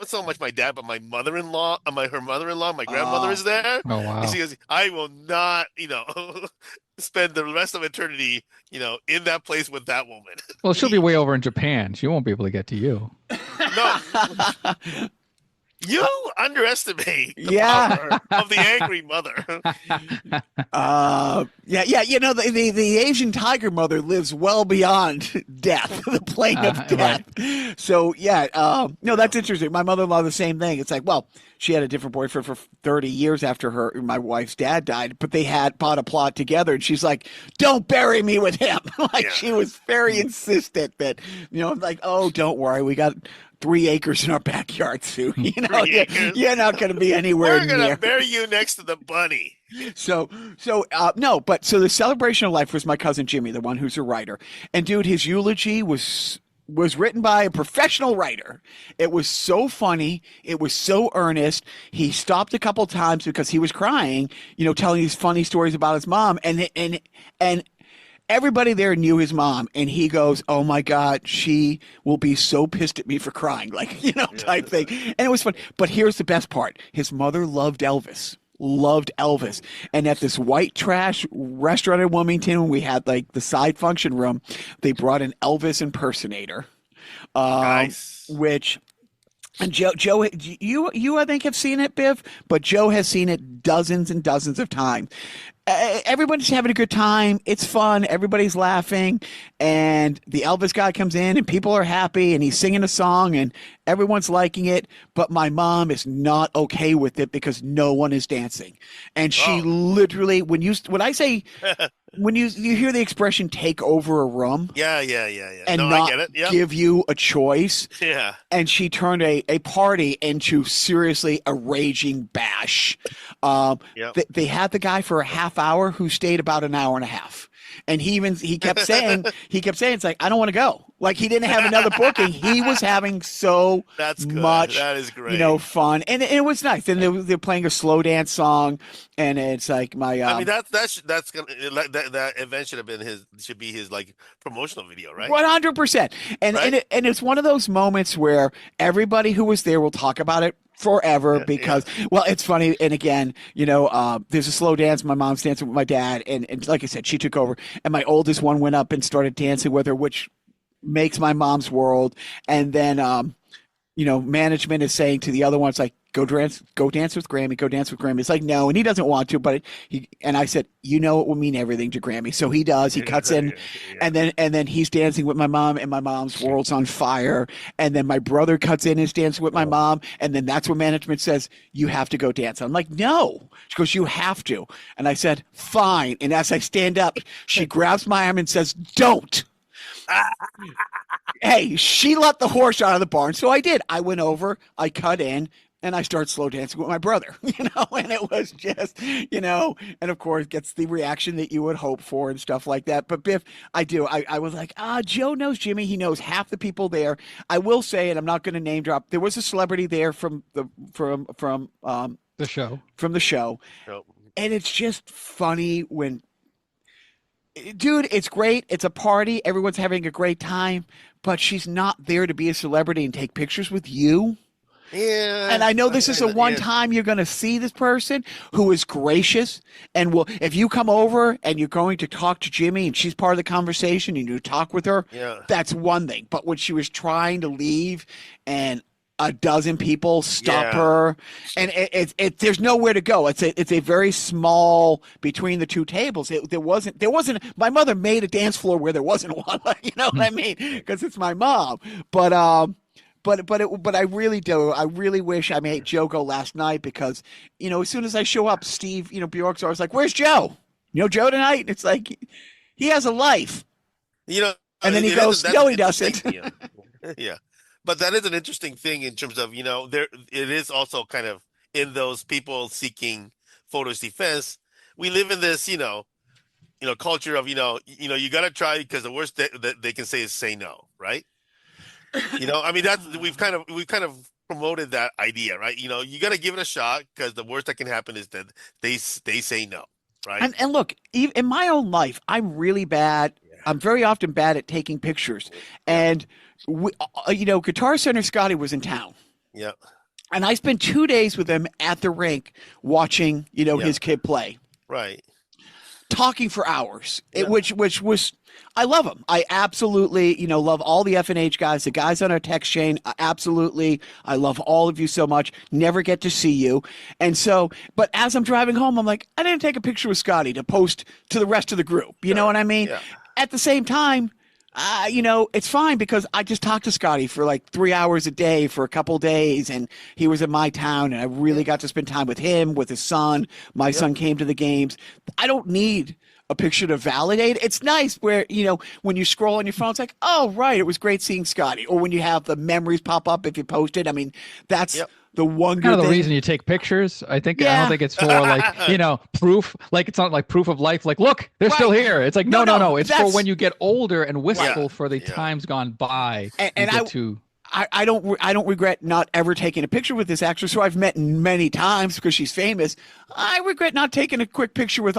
so much my dad, but my mother-in-law, her mother-in-law, my grandmother is there. Oh, wow. And she goes, "I will not, spend the rest of eternity, in that place with that woman." Well, she'll be way over in Japan. She won't be able to get to you. No. You underestimate the Yeah. power of the angry mother. Yeah. The Asian tiger mother lives well beyond death, the plane of death. Right. So no, that's interesting. My mother-in-law, the same thing. It's like, well, she had a different boyfriend for 30 years after my wife's dad died, but they had bought a plot together, and she's like, "Don't bury me with him." She was very insistent that, like, "Oh, don't worry, we got 3 acres in our backyard, Sue. You're not going to be anywhere near. We're going to bury you next to the bunny." So the celebration of life was my cousin Jimmy, the one who's a writer. And dude, his eulogy was written by a professional writer. It was so funny. It was so earnest. He stopped a couple times because he was crying, telling these funny stories about his mom. And everybody there knew his mom, and he goes, "Oh my God, she will be so pissed at me for crying," type thing. And it was fun. But here's the best part. His mother loved Elvis. And at this white trash restaurant in Wilmington, when we had like the side function room, they brought an Elvis impersonator. Nice. And Joe, you I think have seen it, Biff, but Joe has seen it dozens and dozens of times. Everybody's having a good time. It's fun. Everybody's laughing. And the Elvis guy comes in and people are happy and he's singing a song and everyone's liking it. But my mom is not okay with it because no one is dancing. And she literally, when you hear the expression "take over a room," yeah, and I get it. Yep. give you a choice, yeah. And she turned a party into seriously a raging bash. They had the guy for a half hour who stayed about an hour and a half. And he kept saying, it's like, "I don't want to go." Like, he didn't have another booking. He was having so much, that is great. fun. And it was nice. And they're playing a slow dance song. And it's like that's gonna, that event should be his like promotional video, right? 100%. And it's one of those moments where everybody who was there will talk about it forever because well, it's funny. And again, there's a slow dance. My mom's dancing with my dad, and like I said, she took over, and my oldest one went up and started dancing with her, which makes my mom's world. And then management is saying to the other ones, like, go dance with Grammy. It's like, no, and he doesn't want to, but I said, it will mean everything to Grammy. So he does. He cuts in, and then he's dancing with my mom, and my mom's world's on fire. And then my brother cuts in and is dancing with my mom, and then that's when management says, "You have to go dance." I'm like, "No." She goes, "You have to." And I said, "Fine." And as I stand up, she grabs my arm and says, "Don't." Hey, she let the horse out of the barn. So I did. I went over, I cut in, and I started slow dancing with my brother, and it was just, and of course gets the reaction that you would hope for and stuff like that. But Biff, I was like, Joe knows Jimmy. He knows half the people there. I will say, and I'm not going to name drop, there was a celebrity there from the show. And it's just funny when dude, it's great. It's a party. Everyone's having a great time, but she's not there to be a celebrity and take pictures with you. Yeah. And I know this is the one yeah. time you're going to see this person who is gracious and will, if you come over and you're going to talk to Jimmy and she's part of the conversation and you talk with her, Yeah. that's one thing. But when she was trying to leave and a dozen people stop her, and there's nowhere to go. It's a very small between the two tables. There wasn't. My mother made a dance floor where there wasn't one. You know what I mean? Because it's my mom. But I really do. I really wish I made Joe go last night because, as soon as I show up, Steve, Bjork's always like, "Where's Joe? Joe tonight?" And it's like, he has a life. And then he goes, "No, he doesn't." Yeah. But that is an interesting thing in terms of, there it is also kind of in those people seeking photos defense. We live in this, culture of, you got to try because the worst that they can say is say no, right? I mean, we've kind of promoted that idea, right? You got to give it a shot because the worst that can happen is that they say no, right? And look, in my own life, I'm really bad. I'm very often bad at taking pictures. And, Guitar Center Scotty was in town. Yeah. And I spent 2 days with him at the rink watching, his kid play. Right. Talking for hours, which was, I love him. I absolutely, love all the F&H guys, the guys on our text chain. Absolutely. I love all of you so much. Never get to see you. And so, but as I'm driving home, I'm like, I didn't take a picture with Scotty to post to the rest of the group. You know what I mean? Yeah. At the same time, it's fine because I just talked to Scotty for like 3 hours a day for a couple of days, and he was in my town, and I really got to spend time with him, with his son. My son came to the games. I don't need a picture to validate. It's nice where, when you scroll on your phone, it's like, oh, right, it was great seeing Scotty. Or when you have the memories pop up if you post it. I mean, that's the one good kind of the thing. reason you take pictures. I don't think it's for like, proof. Like it's not like proof of life. Like, look, they're still here. It's like, no. It's for when you get older and wistful for the times gone by. And I don't regret not ever taking a picture with this actress who I've met many times because she's famous. I regret not taking a quick picture with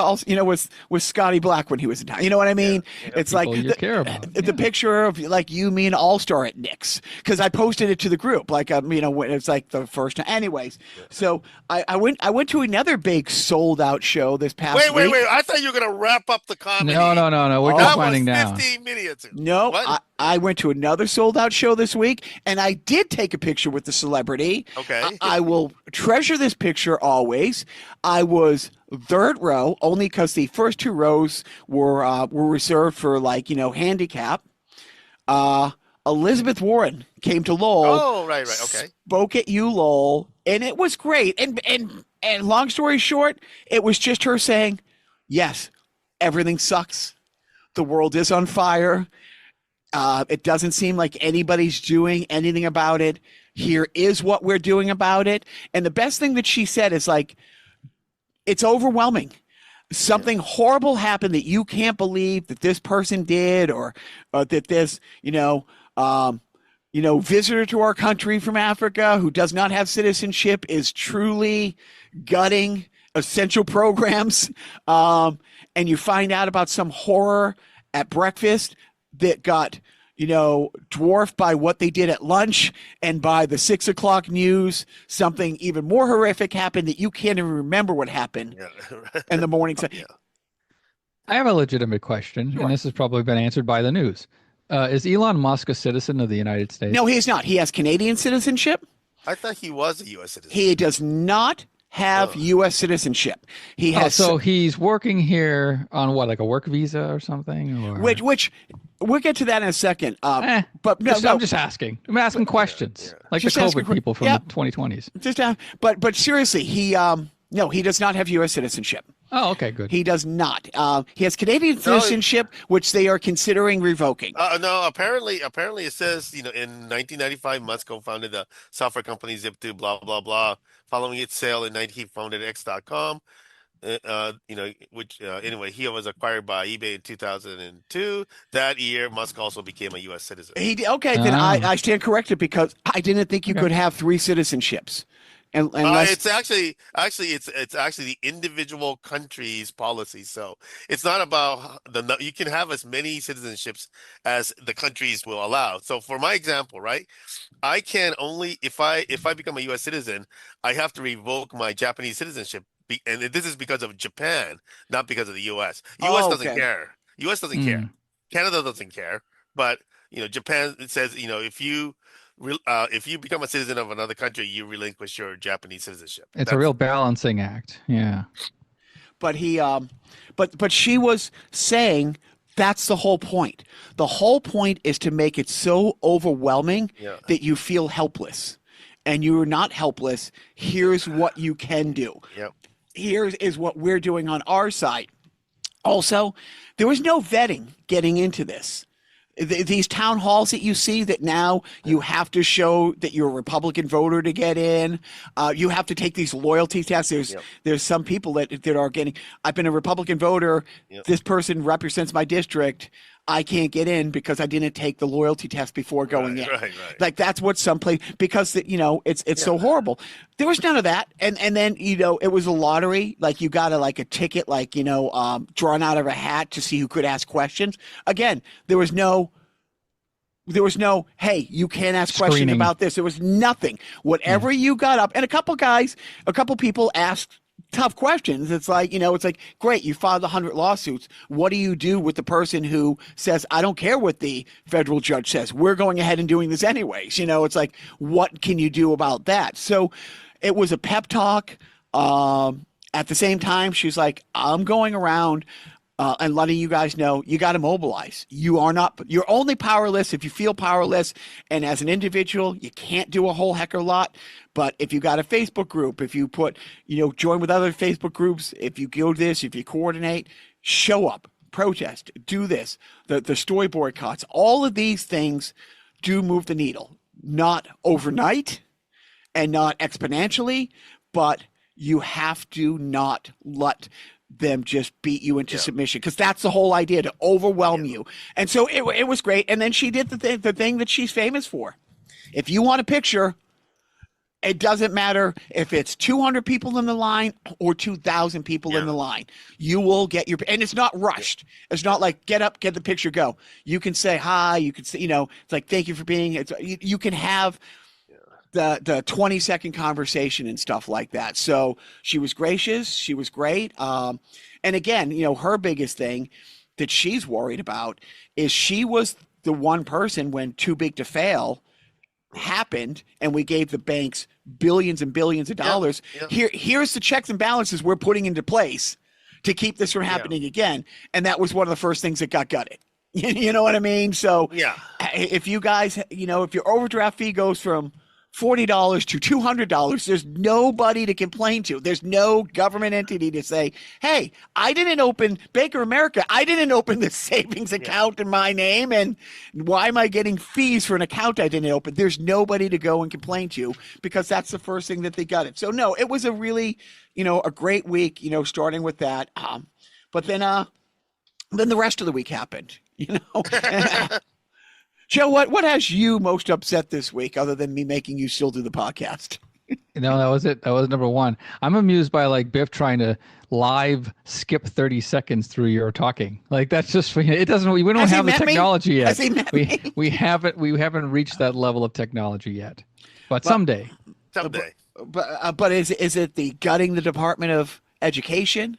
with Scotty Black when he was in town. You know what I mean? It's like the picture of like you, me, and All-Star at Nick's because I posted it to the group. Like when it's like the first time. Anyways, so I went to another big sold out show this past week. Wait! I thought you were gonna wrap up the comedy. No. We're just winding down. 15 minutes. No, what? I went to another sold out show this week, and I did take a picture with the celebrity. Okay. I will treasure this picture always. I was third row only because the first 2 rows were reserved for handicap. Elizabeth Warren came to Lowell. Oh, right, okay. Spoke at you, Lowell, and it was great. And long story short, it was just her saying, "Yes, everything sucks. The world is on fire. It doesn't seem like anybody's doing anything about it. Here is what we're doing about it." And the best thing that she said is like, it's overwhelming. Something horrible happened that you can't believe that this person did, or that this, visitor to our country from Africa who does not have citizenship is truly gutting essential programs. And you find out about some horror at breakfast that got, dwarfed by what they did at lunch, and by the 6 o'clock news, something even more horrific happened that you can't even remember what happened in the morning. I have a legitimate question, and this has probably been answered by the news. Is Elon Musk a citizen of the United States? No, he is not. He has Canadian citizenship. I thought he was a U.S. citizen. He does not have U.S. citizenship. He has. So he's working here on what, like a work visa or something? Or... Which we'll get to that in a second. But no, I'm just asking. I'm asking questions, like just the COVID people from the 2020s. But seriously, he does not have U.S. citizenship. Oh, okay, good. He does not. He has Canadian citizenship, which they are considering revoking. No, apparently it says, in 1995, Musk co-founded the software company Zip2, blah, blah, blah. Following its sale in 19, he founded X.com. Anyway, he was acquired by eBay in 2002. That year, Musk also became a U.S. citizen. Then I stand corrected because I didn't think you could have 3 citizenships. And unless It's actually it's actually the individual country's policy. So it's not about you can have as many citizenships as the countries will allow. So for my example, right, I can only if I become a U.S. citizen, I have to revoke my Japanese citizenship, and this is because of Japan, not because of the U.S. U.S. oh, doesn't okay. care. U.S. doesn't care. Mm. Canada doesn't care, but Japan says if you become a citizen of another country, you relinquish your Japanese citizenship. It's a real balancing act. Yeah. But but she was saying that's the whole point. The whole point is to make it so overwhelming Yeah. that you feel helpless. And you're not helpless. Here's what you can do. Yep. Here is what we're doing on our side. Also, there was no vetting getting into this. These town halls that you see that now you have to show that you're a Republican voter to get in. You have to take these loyalty tests. There's some people that are getting, I've been a Republican voter. Yep. This person represents my district. I can't get in because I didn't take the loyalty test before going in. Right. Like that's what some place, because it's so horrible. There was none of that. And then, it was a lottery. Like you got a ticket, drawn out of a hat to see who could ask questions. Again, there was no, hey, you can't ask questions Screening. about this. There was nothing. Whatever you got up, and a couple people asked tough questions. It's like, great, you filed 100 lawsuits. What do you do with the person who says, I don't care what the federal judge says, we're going ahead and doing this anyways? It's like, what can you do about that? So it was a pep talk. At the same time, she's like, I'm going around and letting you guys know you got to mobilize. You're only powerless if you feel powerless. And as an individual, you can't do a whole heck of a lot. But if you got a Facebook group, if you join with other Facebook groups, if you go this, if you coordinate, show up, protest, do this, the story boycotts, all of these things do move the needle. Not overnight and not exponentially, but you have to not let them just beat you into submission, because that's the whole idea, to overwhelm you. And so it was great. And then she did the thing that she's famous for. If you want a picture, it doesn't matter if it's 200 people in the line or 2,000 people in the line. You will get your, and it's not rushed. It's not like get up, get the picture, go. You can say hi. You can say, it's like, thank you for being, you can have the 20-second conversation and stuff like that. So she was gracious. She was great. And again, her biggest thing that she's worried about is she was the one person when Too Big to Fail happened and we gave the banks billions and billions of dollars. Here's the checks and balances we're putting into place to keep this from happening again. And that was one of the first things that got gutted. You know what I mean? So if you guys, if your overdraft fee goes from $40 to $200, there's nobody to complain to. There's no government entity to say, hey, I didn't open Baker America. I didn't open this savings account in my name. And why am I getting fees for an account I didn't open? There's nobody to go and complain to, because that's the first thing that they got it. So no, it was a really, a great week, starting with that. But then the rest of the week happened, Joe, what has you most upset this week, other than me making you still do the podcast? No, that was it. That was number one. I'm amused by Biff trying to live skip 30 seconds through your talking. That's just, it doesn't, we don't have the technology yet. Has he met me? We haven't reached that level of technology yet, but someday. But is it the gutting the Department of Education?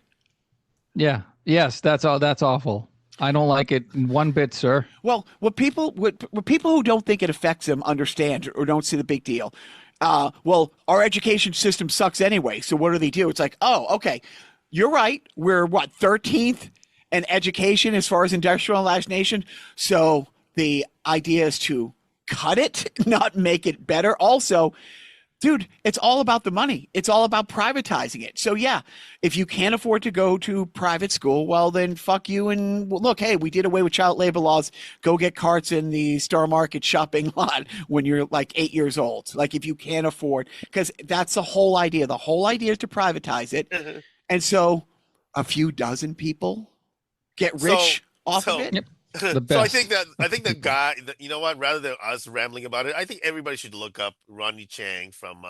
Yeah. Yes. That's all. That's awful. I don't like it one bit, sir. Well, what people who don't think it affects them understand or don't see the big deal. Well, our education system sucks anyway. So what do? It's like, oh, okay, you're right. We're 13th in education as far as industrialized nation. So the idea is to cut it, not make it better. Also, dude, it's all about the money. It's all about privatizing it. So yeah, if you can't afford to go to private school, well then fuck you. And look, hey, we did away with child labor laws. Go get carts in the Star Market shopping lot when you're 8 years old. If you can't afford, because that's the whole idea. The whole idea is to privatize it. And so a few dozen people get rich off of it. Yep. So I think the guy, you know what? Rather than us rambling about it, I think everybody should look up Ronnie Chang from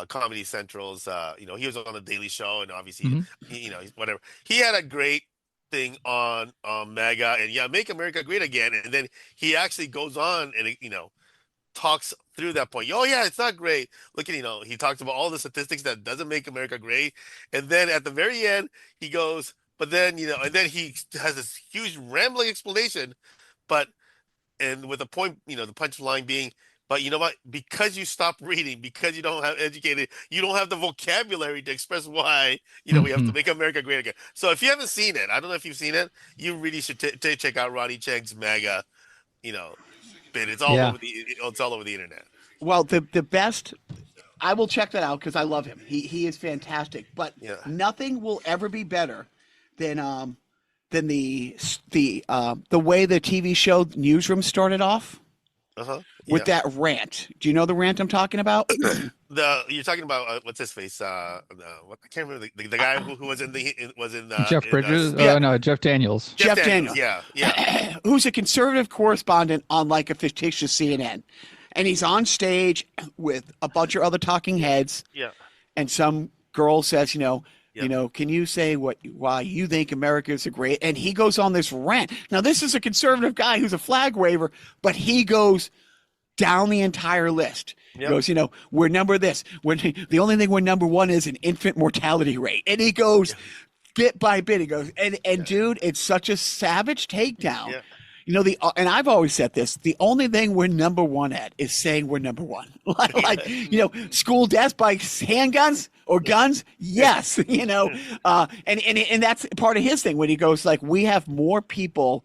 Comedy Central's. He was on the Daily Show, and obviously, Mm-hmm. he's whatever. He had a great thing on MAGA and make America great again, and then he actually goes on and talks through that point. Oh yeah, it's not great. Look at he talks about all the statistics that doesn't make America great, and then at the very end he goes, but then and then he has this huge rambling explanation, and with the point, the punchline being, but you know what? Because you stopped reading, because you don't have educated, you don't have the vocabulary to express why we have to make America great again. So if you haven't seen it, I don't know if you've seen it, you really should check out Ronnie Cheng's MAGA, bit. It's all over the internet. Well, the best, I will check that out because I love him. He is fantastic. But nothing will ever be better than the way the TV show Newsroom started off. With that rant. Do you know the rant I'm talking about? You're talking about what's his face? I can't remember the guy who was in Jeff Bridges. No, Jeff Daniels. Jeff Daniels. Yeah. Who's a conservative correspondent on like a fictitious CNN, and he's on stage with a bunch of other talking heads. Yeah. And some girl says, can you say why you think America is a great? And he goes on this rant. Now, this is a conservative guy who's a flag waver, but he goes down the entire list. Yep. He goes, we're number this. The only thing we're number one is an infant mortality rate. And he goes bit by bit. He goes, and dude, it's such a savage takedown. Yeah. And I've always said this, the only thing we're number one at is saying we're number one. School deaths by handguns or guns. Yes. And that's part of his thing when he goes like, we have more people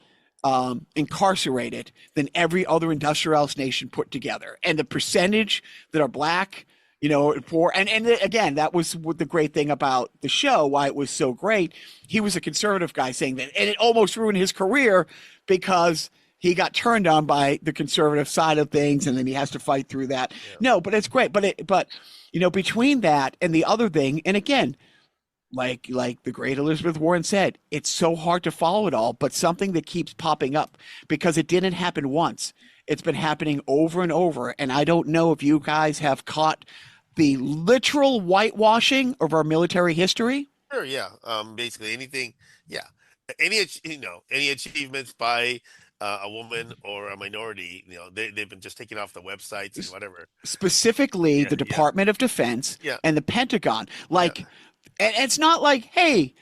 incarcerated than every other industrialized nation put together. And the percentage that are black, poor. And again, that was the great thing about the show, why it was so great. He was a conservative guy saying that, and it almost ruined his career because he got turned on by the conservative side of things, and then he has to fight through that. Yeah. No, but it's great. But between that and the other thing, and again, like the great Elizabeth Warren said, it's so hard to follow it all, but something that keeps popping up because it didn't happen once. It's been happening over and over. And I don't know if you guys have caught the literal whitewashing of our military history. Sure. Yeah. Basically anything. Yeah. Any achievements by a woman or a minority, they've been just taken off the websites and whatever. Specifically, the Department of Defense and the Pentagon. And it's not like, hey,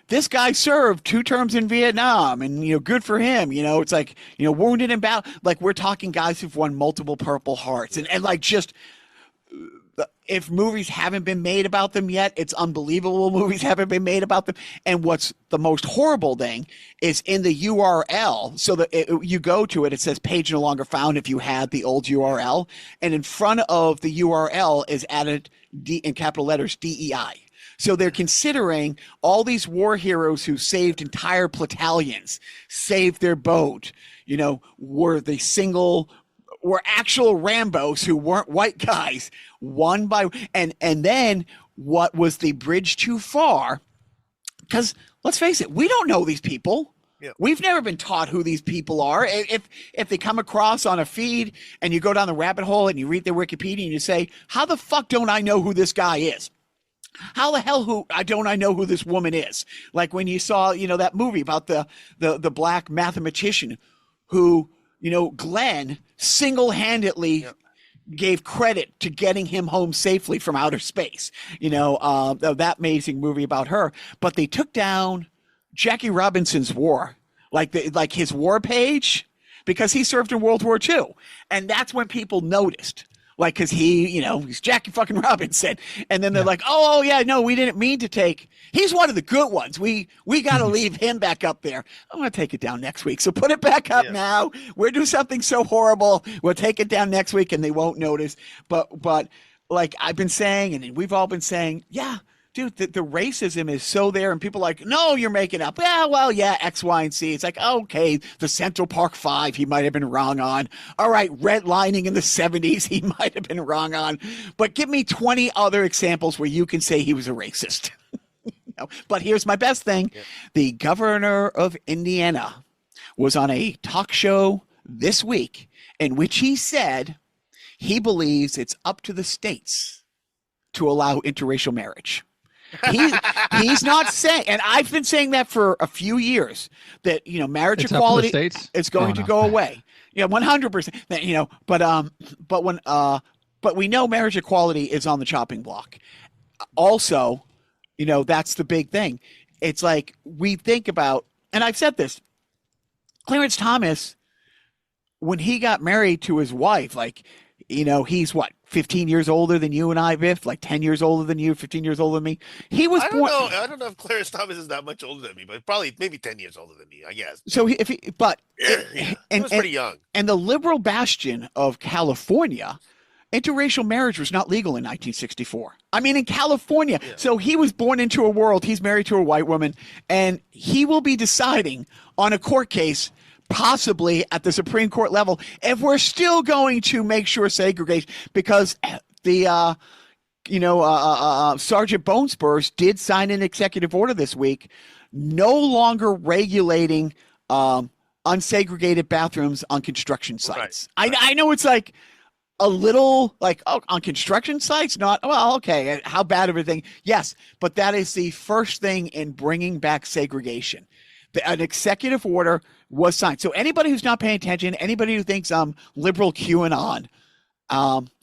this guy served 2 terms in Vietnam and, good for him. It's like, wounded in battle. Like, we're talking guys who've won multiple Purple Hearts and like just if movies haven't been made about them yet, it's unbelievable movies haven't been made about them. And what's the most horrible thing is in the URL. So that you go to it, it says page no longer found if you had the old URL. And in front of the URL is added in capital letters DEI. So they're considering all these war heroes who saved entire battalions, saved their boat, were actual Rambos who weren't white guys, one by and then what was the bridge too far? Because let's face it, we don't know these people. Yeah. We've never been taught who these people are. If they come across on a feed and you go down the rabbit hole and you read their Wikipedia and you say, how the fuck don't I know who this guy is? How the hell don't I know who this woman is? Like when you saw, that movie about the black mathematician who, Glenn single-handedly gave credit to getting him home safely from outer space, that amazing movie about her. But they took down Jackie Robinson's war, like his war page, because he served in World War II. And that's when people noticed. Like, because he's Jackie fucking Robinson. And then they're like, oh, yeah, no, we didn't mean to take. He's one of the good ones. We got to leave him back up there. I'm going to take it down next week. So put it back up now. We'll do something so horrible. We'll take it down next week and they won't notice. But like I've been saying, and we've all been saying, yeah, dude, the racism is so there, and people are like, no, you're making up. Yeah, well, yeah, X, Y, and Z. It's like, okay, the Central Park 5, he might have been wrong on. All right, redlining in the 70s, he might have been wrong on. But give me 20 other examples where you can say he was a racist. But here's my best thing. Yeah. The governor of Indiana was on a talk show this week in which he said he believes it's up to the states to allow interracial marriage. He's not saying, and I've been saying that for a few years, that, you know, marriage It's up to the equality states? is going to go away. Yeah, 100%. You know, but we know marriage equality is on the chopping block. Also, you know, that's the big thing. It's like we think about, and I've said this, Clarence Thomas, when he got married to his wife, like, you know, he's what, 15 years older than you and I, Biff? Like 10 years older than you, 15 years older than me. He was born. I don't know if Clarence Thomas is that much older than me, but probably maybe 10 years older than me, I guess. So he was pretty young. And the liberal bastion of California, interracial marriage was not legal in 1964. I mean, in California. Yeah. So he was born into a world. He's married to a white woman, and he will be deciding on a court case, possibly at the Supreme Court level, if we're still going to make sure segregation, because the Sergeant Bonespurs did sign an executive order this week, no longer regulating unsegregated bathrooms on construction sites. Right. I know it's like a little like, oh, on construction sites, not, well, okay, how bad of a thing? Yes, but that is the first thing in bringing back segregation. An executive order was signed. So anybody who's not paying attention, anybody who thinks I'm liberal QAnon,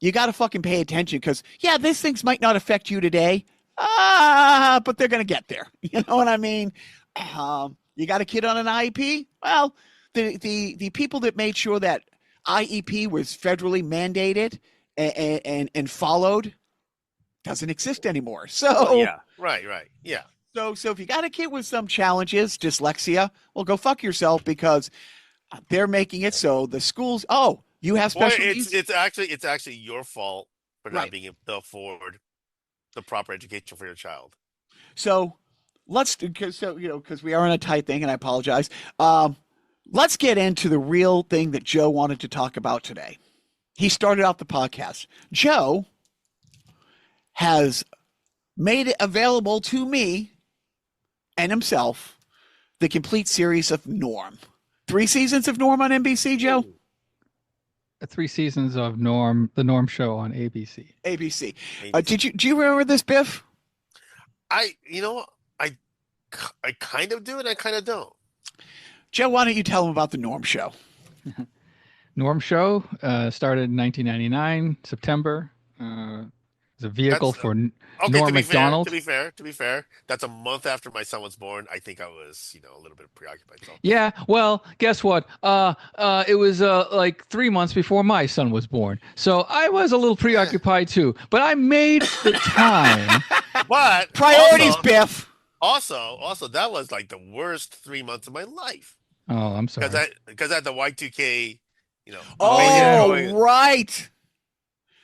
you got to fucking pay attention, because, yeah, these things might not affect you today, but they're going to get there. You know what I mean? You got a kid on an IEP? Well, the people that made sure that IEP was federally mandated and followed doesn't exist anymore. So yeah, right, yeah. So if you got a kid with some challenges, dyslexia, well, go fuck yourself, because they're making it so the schools. Oh, you have special needs. It's actually your fault for not being able to afford the proper education for your child. So because we are on a tight thing, and I apologize. Let's get into the real thing that Joe wanted to talk about today. He started out the podcast. Joe has made it available to me and himself the complete series of Norm. 3 seasons of Norm on NBC, Joe? 3 seasons of Norm, the Norm Show on ABC. ABC. Do you remember this, Biff? I kind of do and I kind of don't. Joe, why don't you tell him about the Norm Show? Norm Show started in 1999, September. It's a vehicle for Norm Macdonald. To be fair, that's a month after my son was born. I think I was, a little bit preoccupied. So. Yeah, well, guess what? It was like 3 months before my son was born, so I was a little preoccupied too. But I made the time. But priorities, Biff. Also, that was like the worst 3 months of my life. Oh, I'm sorry. Because I had the Y2K, Oh, right.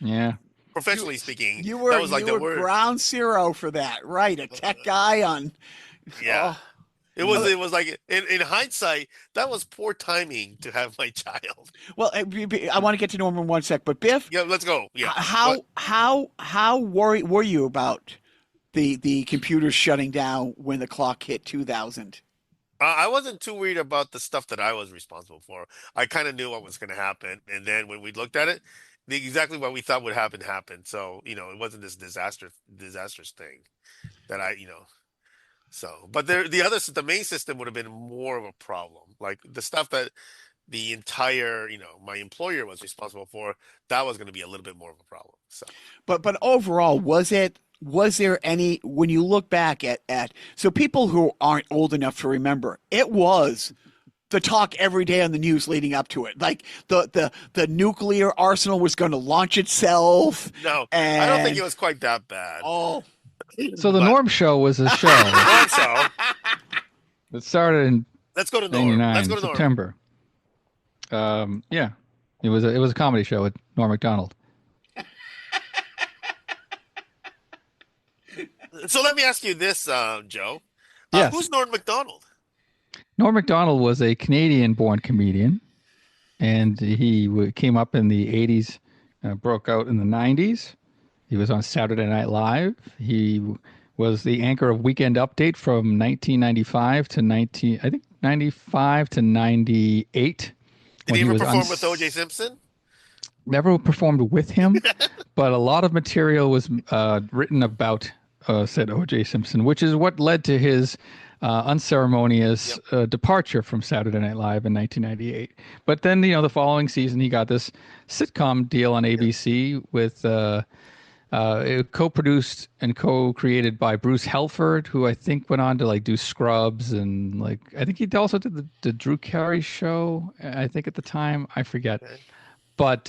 Yeah. Professionally speaking, you were ground zero for that, right? A tech guy on. Yeah. Oh. It was like in hindsight, that was poor timing to have my child. Well, I want to get to Norm in 1 sec, but Biff. Yeah, let's go. Yeah. How worried were you about the computers shutting down when the clock hit 2000? I wasn't too worried about the stuff that I was responsible for. I kind of knew what was going to happen, and then when we looked at it, exactly what we thought would happen happened. So it wasn't this disastrous thing that So, but the main system would have been more of a problem. Like the stuff that the entire my employer was responsible for, that was going to be a little bit more of a problem. So, but overall, was there any, when you look back at so people who aren't old enough to remember, it was the talk every day on the news leading up to it. Like the nuclear arsenal was going to launch itself. No, I don't think it was quite that bad. Oh, so the Norm Show was a show. Norm Show. It started in Let's go to Norm. Let's go to September. Yeah, it was a comedy show with Norm Macdonald. So let me ask you this, Joe. Yes. Who's Norm Macdonald? Norm Macdonald was a Canadian-born comedian, and he came up in the 80s, broke out in the 90s. He was on Saturday Night Live. He was the anchor of Weekend Update from 1995 to 98. Did he ever perform with O.J. Simpson? never performed with him, but a lot of material was written about said O.J. Simpson, which is what led to his unceremonious departure from Saturday Night Live in 1998. But then, the following season, he got this sitcom deal on ABC with co-produced and co-created by Bruce Helford, who I think went on to like do Scrubs, and like I think he also did the Drew Carey show. I think at the time, I forget. Okay. But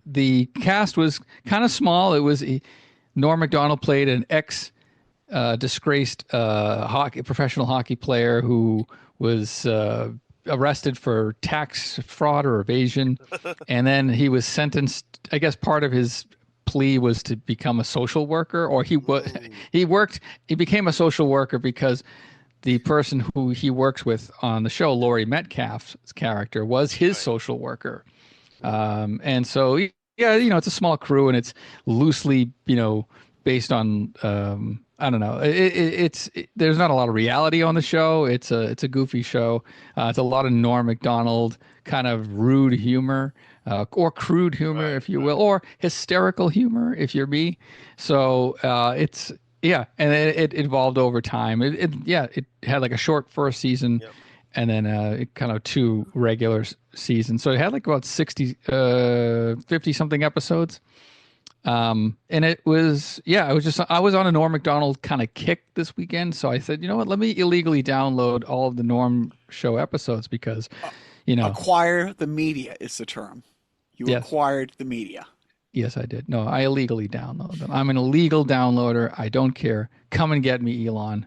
the cast was kind of small. It was Norm Macdonald played an disgraced professional hockey player who was arrested for tax fraud or evasion, and then he was sentenced. I guess part of his plea was to become a social worker, or he became a social worker because the person who he works with on the show, Laurie Metcalf's character, was his social worker. And so, it's a small crew, and it's loosely, based on, I don't know. There's not a lot of reality on the show. It's a goofy show. It's a lot of Norm Macdonald kind of rude humor, or crude humor, if you will, or hysterical humor, if you're me. So and it evolved over time. It had like a short first season. Yep. And then it kind of 2 regular seasons. So it had like about 50 something episodes. And it was I was on a Norm Macdonald kind of kick this weekend. So I said, you know what, let me illegally download all of the Norm show episodes because, acquire the media is the term. You acquired the media. Yes, I did. No, I illegally download them. I'm an illegal downloader. I don't care. Come and get me, Elon.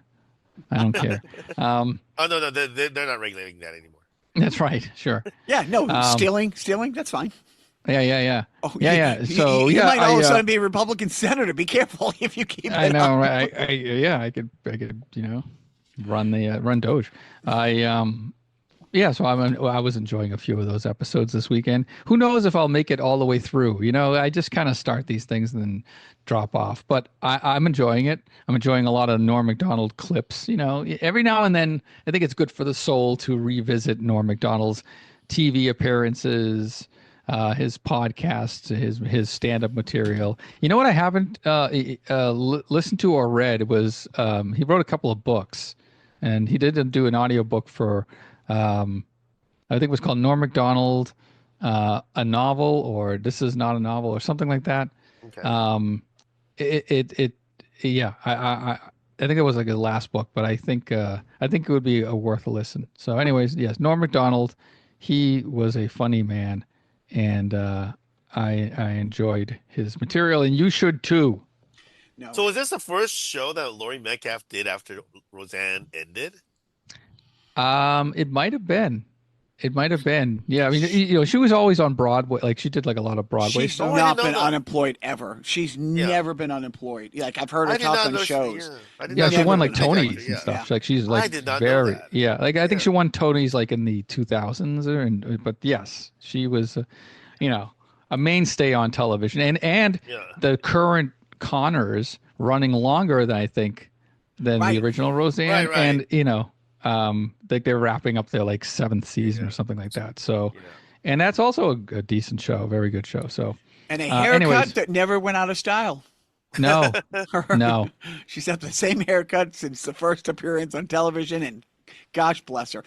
I don't care. Oh no, they're not regulating that anymore. That's right. Sure. Yeah. No, stealing. That's fine. Yeah. Oh, yeah. So you might all of a sudden be a Republican senator. Be careful if you keep. I know. Right. I could. Run Doge. So I was enjoying a few of those episodes this weekend. Who knows if I'll make it all the way through? I just kind of start these things and then drop off. But I'm enjoying it. I'm enjoying a lot of Norm Macdonald clips. Every now and then, I think it's good for the soul to revisit Norm Macdonald's TV appearances, his podcasts, his stand-up material. You know what I haven't listened to or read was he wrote a couple of books, and he did do an audiobook for. I think it was called Norm Macdonald, a novel, or This Is Not a Novel, or something like that. Okay. I think it was like his last book, but I think it would be worth a listen. So, anyways, yes, Norm Macdonald, he was a funny man, and I enjoyed his material, and you should too. No. So, was this the first show that Laurie Metcalf did after Roseanne ended? It might have been. Yeah, I mean, she was always on Broadway. Like she did like a lot of Broadway stuff. She's stuff. not been unemployed ever. She's never been unemployed. Like I've heard her talk on shows. She won like Tonys and stuff. Like she's like I did not know that. Like I think she won Tonys like in the 2000s, but yes, she was, a mainstay on television, and the current Connors running longer than the original Roseanne, and like they're wrapping up their like 7th season or something like that. So, and that's also a decent show, very good show. So, and a haircut that never went out of style. No. She's had the same haircut since the first appearance on television, and gosh bless her.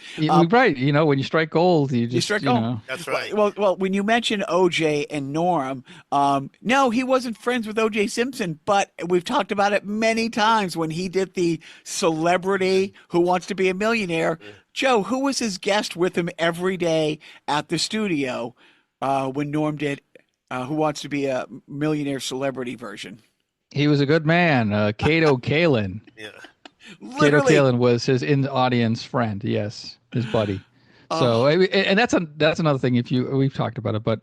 Right. When you strike gold, you strike gold. That's right. Well, when you mention OJ and Norm, no, he wasn't friends with OJ Simpson, but we've talked about it many times when he did the Celebrity Who Wants to Be a Millionaire. Joe, who was his guest with him every day at the studio when Norm did Who Wants to Be a Millionaire celebrity version? He was a good man, Kato Kalin. Yeah. Kato Kalin was his in-audience friend. Yes, his buddy. So, and that's another thing. We've talked about it, but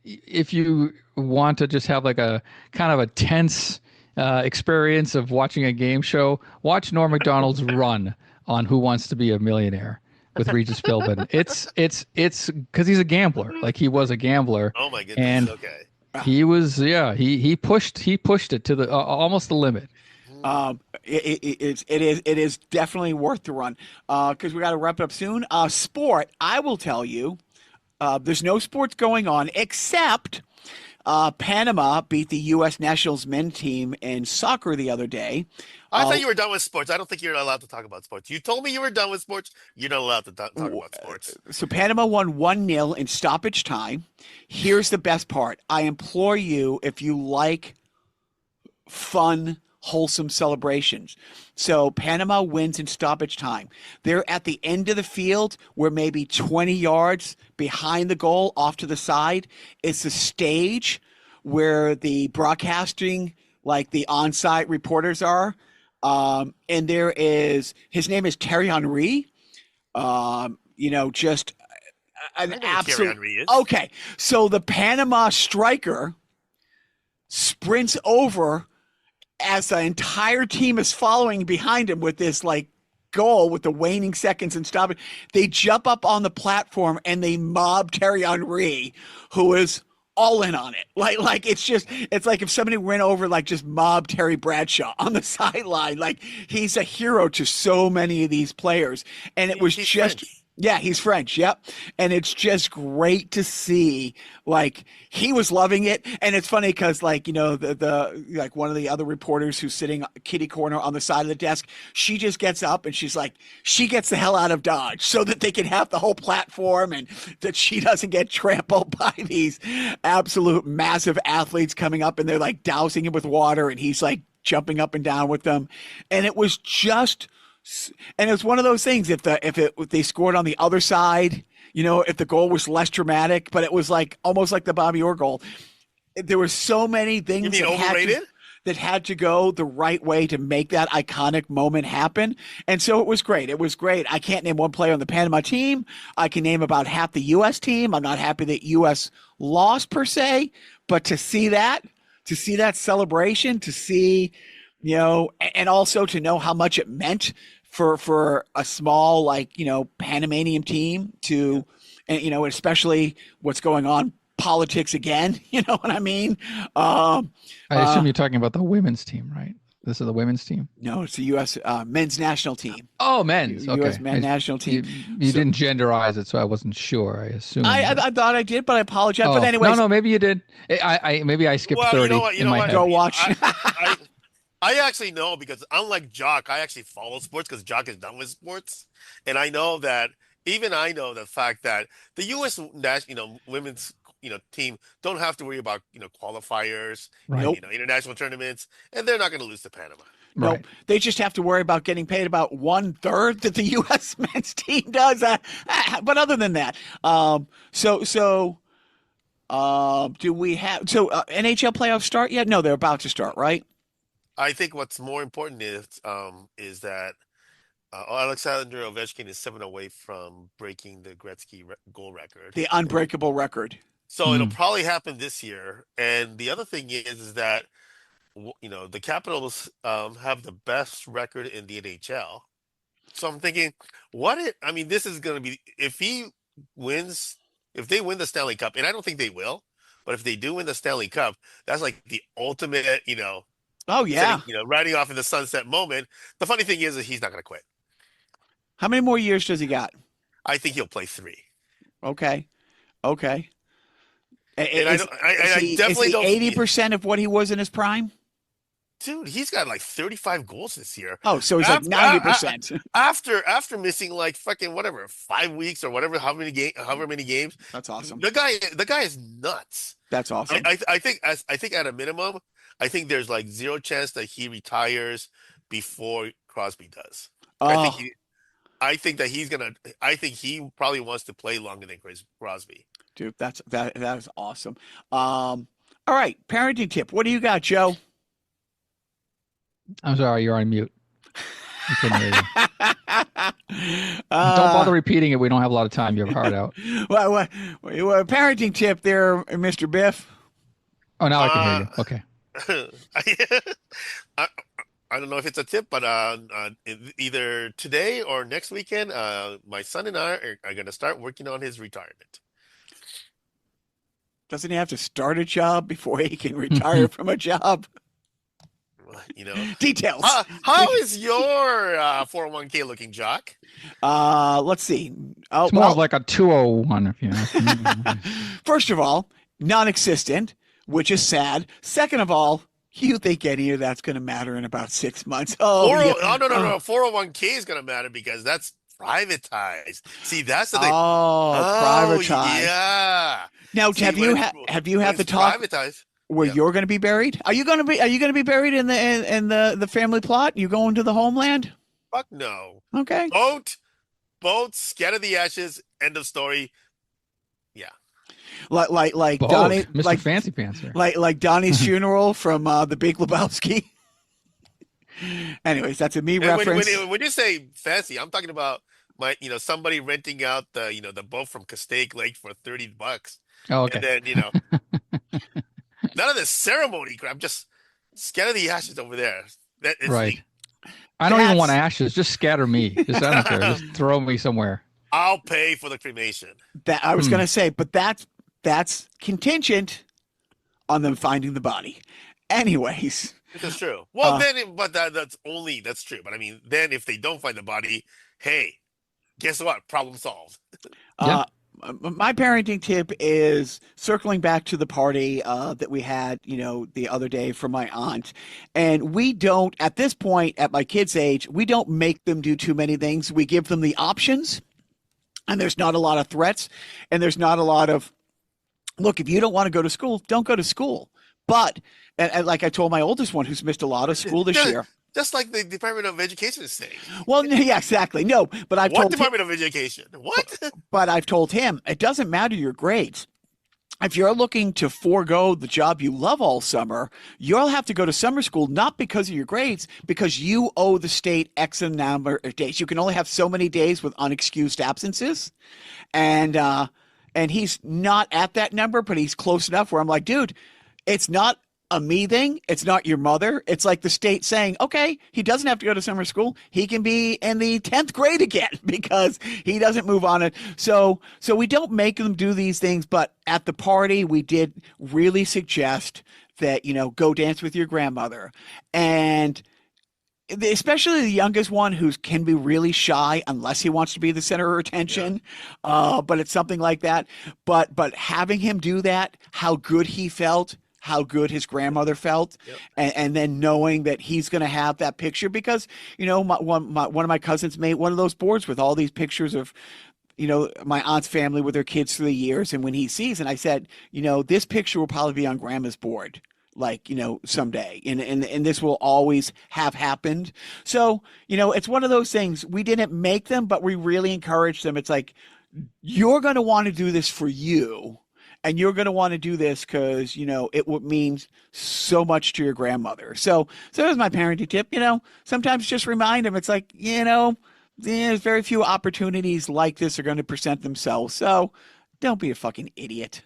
if you want to just have like a kind of a tense experience of watching a game show, watch Norm Macdonald's run on Who Wants to Be a Millionaire with Regis Philbin. It's because he's a gambler. Like he was a gambler. Oh my goodness. And okay. He was he pushed it to the almost the limit. It is definitely worth the run because we got to wrap it up soon. Sport, I will tell you, There's no sports going on except Panama beat the U.S. Nationals men's team in soccer the other day. I thought you were done with sports. I don't think you're allowed to talk about sports. You told me you were done with sports. You're not allowed to talk about sports. So Panama won 1-0 in stoppage time. Here's the best part. I implore you, if you like fun, wholesome celebrations. So Panama wins in stoppage time. They're at the end of the field. We're maybe 20 yards behind the goal off to the side. It's the stage where the broadcasting, like the on-site reporters are. And there is, his name is Thierry Henry. Just an absolute. Okay. So the Panama striker sprints over as the entire team is following behind him with this like goal with the waning seconds and stopping. They jump up on the platform and they mob Thierry Henry, who is all in on it. Like it's like if somebody went over, like just mobbed Terry Bradshaw on the sideline. Like he's a hero to so many of these players. And it was just French. Yeah, he's French. Yep. And it's just great to see, like, he was loving it. And it's funny because, like, the like one of the other reporters who's sitting kitty corner on the side of the desk, she just gets up and she's like, she gets the hell out of Dodge so that they can have the whole platform and that she doesn't get trampled by these absolute massive athletes coming up and they're like dousing him with water and he's like jumping up and down with them. And it was just. And it's one of those things. If they scored on the other side, if the goal was less dramatic, but it was like almost like the Bobby Orr goal. There were so many things that had to go the right way to make that iconic moment happen. And so it was great. It was great. I can't name one player on the Panama team. I can name about half the U.S. team. I'm not happy that U.S. lost per se, but to see that celebration, to see. And also to know how much it meant for a small, like, Panamanian team to, and, especially what's going on, politics again, you know what I mean? I assume you're talking about the women's team, right? This is the women's team? No, it's the U.S. Men's national team. Oh, men's. Okay. U.S. men's national team. You didn't genderize it, so I wasn't sure. I assume. I thought I did, but I apologize. But anyways. No, maybe you did. Maybe I skipped 30 in my head. Go watch. I actually know because unlike Jacques, I actually follow sports because Jacques is done with sports. And I know that the fact that the U.S. women's team don't have to worry about qualifiers, right. International tournaments, and they're not going to lose to Panama. Right. No, they just have to worry about getting paid about 1/3 that the U.S. men's team does. But other than that, do we have NHL playoffs start yet? No, they're about to start, right? I think what's more important is that Alexander Ovechkin is 7 away from breaking the Gretzky goal record, the unbreakable record. So it'll probably happen this year. And the other thing is that the Capitals have the best record in the NHL. So I'm thinking, this is going to be if they win the Stanley Cup, and I don't think they will, but if they do win the Stanley Cup, that's like the ultimate, Oh yeah, riding off in the sunset moment. The funny thing is that he's not going to quit. How many more years does he got? I think he'll play 3. Okay. And I definitely don't. 80% of what he was in his prime. Dude, he's got like 35 goals this year. Oh, so he's like 90%. After missing like fucking 5 weeks or whatever, however many games. That's awesome. The guy is nuts. That's awesome. I think at a minimum, I think there's like 0 chance that he retires before Crosby does. I think he probably wants to play longer than Crosby. Dude, that is awesome. All right, parenting tip. What do you got, Joe? I'm sorry, you're on mute. I couldn't hear you. Don't bother repeating it. We don't have a lot of time. You have a heart out. Well, parenting tip there, Mr. Biff. Oh, now I can hear you. Okay. I don't know if it's a tip, but either today or next weekend, my son and I are going to start working on his retirement. Doesn't he have to start a job before he can retire from a job? Details. How is your 401k looking, Jacques? Let's see. Oh, It's more of like a 201, if you know. First of all, non-existent, which is sad. Second of all, you think any of that's going to matter in about 6 months? Oh, yeah. No. 401k is going to matter because that's privatized. See, that's the thing. Privatized. Yeah. Now, See, have you had the talk privatized? where you're going to be buried? Are you going to be buried in the family plot? You going to the homeland? Fuck no. Okay. Boat, scatter the ashes. End of story. Yeah. Like Both. Donnie, Mr. like Fancy Pants here. like Donnie's funeral from The Big Lebowski. Anyways, that's a me reference. When you say fancy, I'm talking about somebody renting out the boat from Castaic Lake for $30. Oh, okay. And then none of this ceremony crap. Just scatter the ashes over there. That is Right. I don't even want ashes. Just scatter me. I don't care. Just throw me somewhere. I'll pay for the cremation. That I was going to say, but that's contingent on them finding the body. Anyways. That's true. Well, that's true. But I mean, then if they don't find the body, hey, guess what? Problem solved. Yeah. My parenting tip is circling back to the party that we had, the other day for my aunt. And we don't, at this point, at my kids' age, we don't make them do too many things. We give them the options, and there's not a lot of threats, and there's not a lot of, look, if you don't want to go to school, don't go to school. But, and like I told my oldest one who's missed a lot of school this year. Just like the Department of Education is saying. Well, yeah, exactly. No, but I've told Department of Education? What? But I've told him it doesn't matter your grades. If you're looking to forego the job you love all summer, you'll have to go to summer school, not because of your grades, because you owe the state X number of days. You can only have so many days with unexcused absences. And he's not at that number, but he's close enough where I'm like, dude, it's not a me thing. It's not your mother. It's like the state saying, okay, he doesn't have to go to summer school. He can be in the 10th grade again because he doesn't move on it. So we don't make them do these things, but at the party, we did really suggest that, go dance with your grandmother. And especially the youngest one who can be really shy unless he wants to be the center of attention. Yeah. But it's something like that. But having him do that, how good he felt, how good his grandmother felt, and then knowing that he's going to have that picture because, one of my cousins made one of those boards with all these pictures of, my aunt's family with their kids through the years. And when he sees, and I said, this picture will probably be on grandma's board, someday. And this will always have happened. So, it's one of those things. We didn't make them, but we really encouraged them. It's like, you're going to want to do this for you. And you're going to want to do this because, it would mean so much to your grandmother. So there's my parenting tip. Sometimes just remind them. It's like, there's very few opportunities like this are going to present themselves. So don't be a fucking idiot.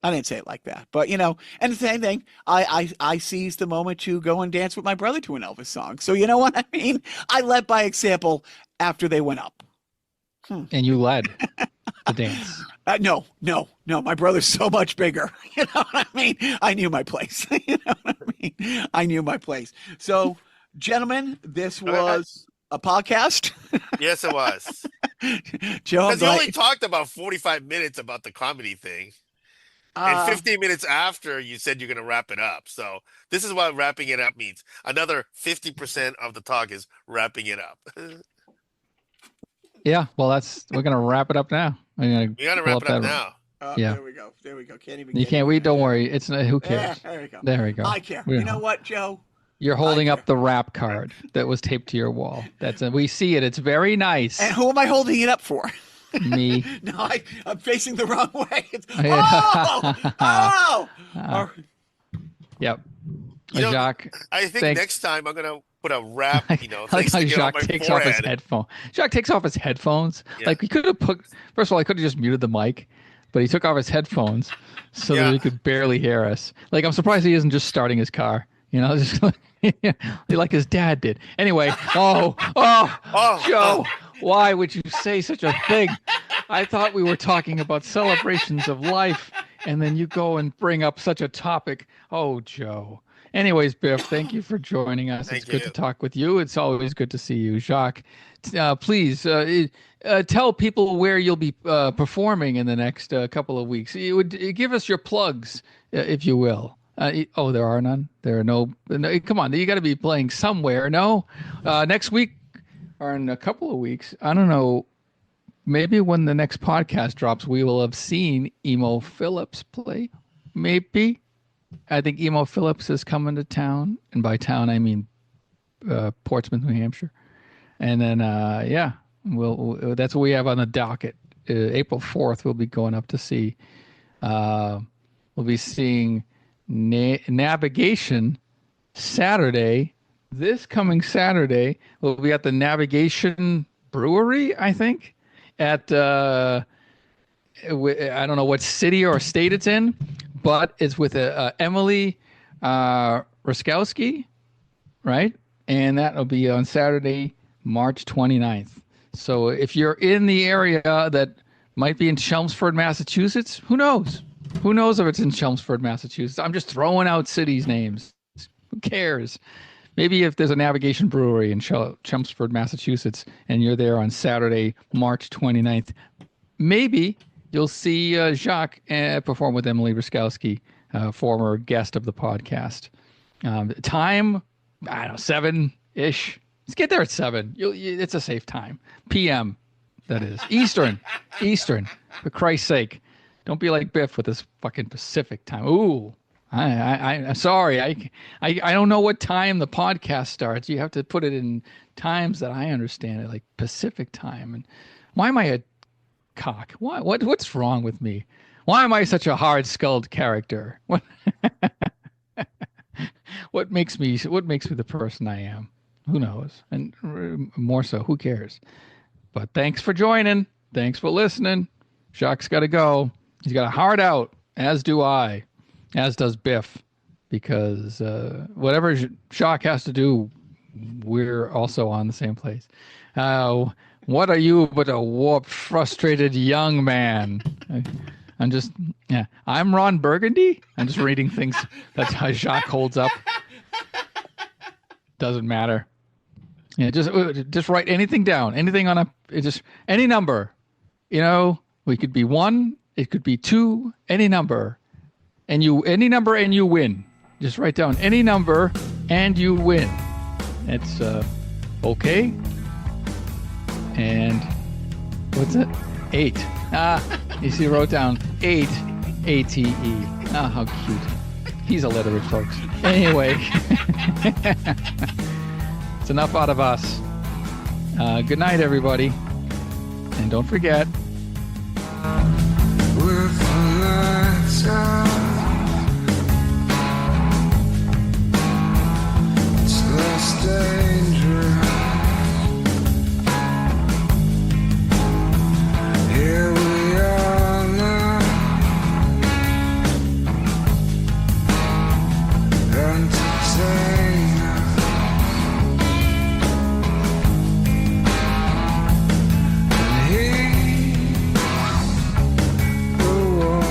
I didn't say it like that, but and the same thing. I seized the moment to go and dance with my brother to an Elvis song. So you know what I mean? I led by example after they went up. And you led the dance. No. My brother's so much bigger. You know what I mean? I knew my place. You know what I mean? I knew my place. So, gentlemen, this was a podcast. Yes, it was. Joe, because you only talked about 45 minutes about the comedy thing. And 15 minutes after, you said you're going to wrap it up. So this is what wrapping it up means. Another 50% of the talk is wrapping it up. Yeah, well, we're going to wrap it up now. We got to wrap it up now. Yeah. There we go. Can't even. You can't read. Don't worry. It's who cares? There we go. I care. You know what, Joe? You're holding up the rap card that was taped to your wall. We see it. It's very nice. And who am I holding it up for? Me. No, I'm facing the wrong way. Yep. Jacques. I think next time I'm gonna put a wrap. I like how Jacques takes off his headphone. Jacques takes off his headphones. Yeah. Like he could have first of all, he could have just muted the mic, but he took off his headphones so that he could barely hear us. Like I'm surprised he isn't just starting his car. Just like his dad did. Anyway, Joe, why would you say such a thing? I thought we were talking about celebrations of life, and then you go and bring up such a topic. Oh, Joe. Anyways, Biff, thank you for joining us. Thank It's good you. to talk with you. It's always good to see you. Jacques, please tell people where you'll be performing in the next couple of weeks. You would give us your plugs, if you will. There are none. There are no. Come on, you got to be playing somewhere. No, next week or in a couple of weeks. I don't know. Maybe when the next podcast drops, we will have seen Emo Phillips play. Maybe. I think Emo Phillips is coming to town, and by town I mean Portsmouth, New Hampshire. And then we'll that's what we have on the docket. April 4th, we'll be going up to see. We'll be seeing Navigation Saturday. This coming Saturday, we'll be at the Navigation Brewery, I think. At I don't know what city or state it's in, but it's with Emily Ruskowski, right? And that will be on Saturday, March 29th. So if you're in the area that might be in Chelmsford, Massachusetts, who knows? Who knows if it's in Chelmsford, Massachusetts? I'm just throwing out cities' names. Who cares? Maybe if there's a Navigation Brewery in Chelmsford, Massachusetts, and you're there on Saturday, March 29th, maybe you'll see Jacques perform with Emily Ruskowski, former guest of the podcast. Time, I don't know, 7-ish. Let's get there at 7. It's a safe time. PM, that is. Eastern. For Christ's sake. Don't be like Biff with this fucking Pacific time. Ooh. I'm sorry. I don't know what time the podcast starts. You have to put it in times that I understand it, like Pacific time. And why am I a cock? What's wrong with me? Why am I such a hard-skulled character? What makes me the person I am? Who knows? And more so, who cares? But thanks for joining. Thanks for listening. Jacques got to go. He's got a heart out, as do I. As does Biff, because whatever Jacques has to do, we're also on the same place. What are you but a warped, frustrated young man? I'm Ron Burgundy. I'm just reading things that Jacques holds up. Doesn't matter. Yeah, just write anything down. Anything on any number. We could be 1. It could be 2. Any number. Any number and you win. Just write down any number and you win. It's okay. And what's it? 8. You see, wrote down 8. ATE. How cute. He's illiterate, folks. Anyway, it's enough out of us. Good night, everybody. And don't forget. With the lights out. Dangerous. Here we are now. Entertain us. And heed the war.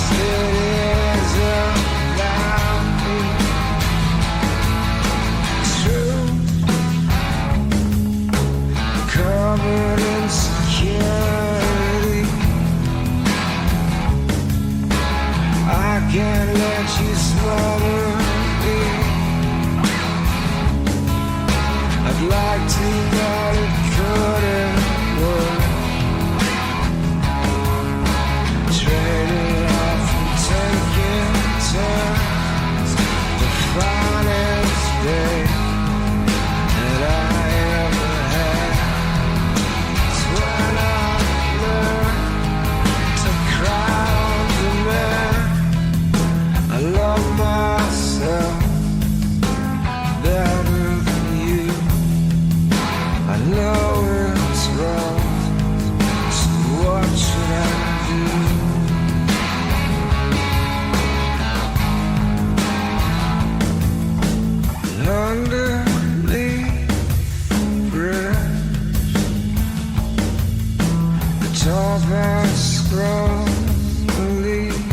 cities around me. True, covered in security. I can't let you smother me. I'd like to, but it couldn't work. Traded off and taking turns. The finest day that I ever had is when I learned to cry on demand. I love myself better than you. I know it's wrong, so what should I do? Underneath the bridge, the tall grass grows the leaves.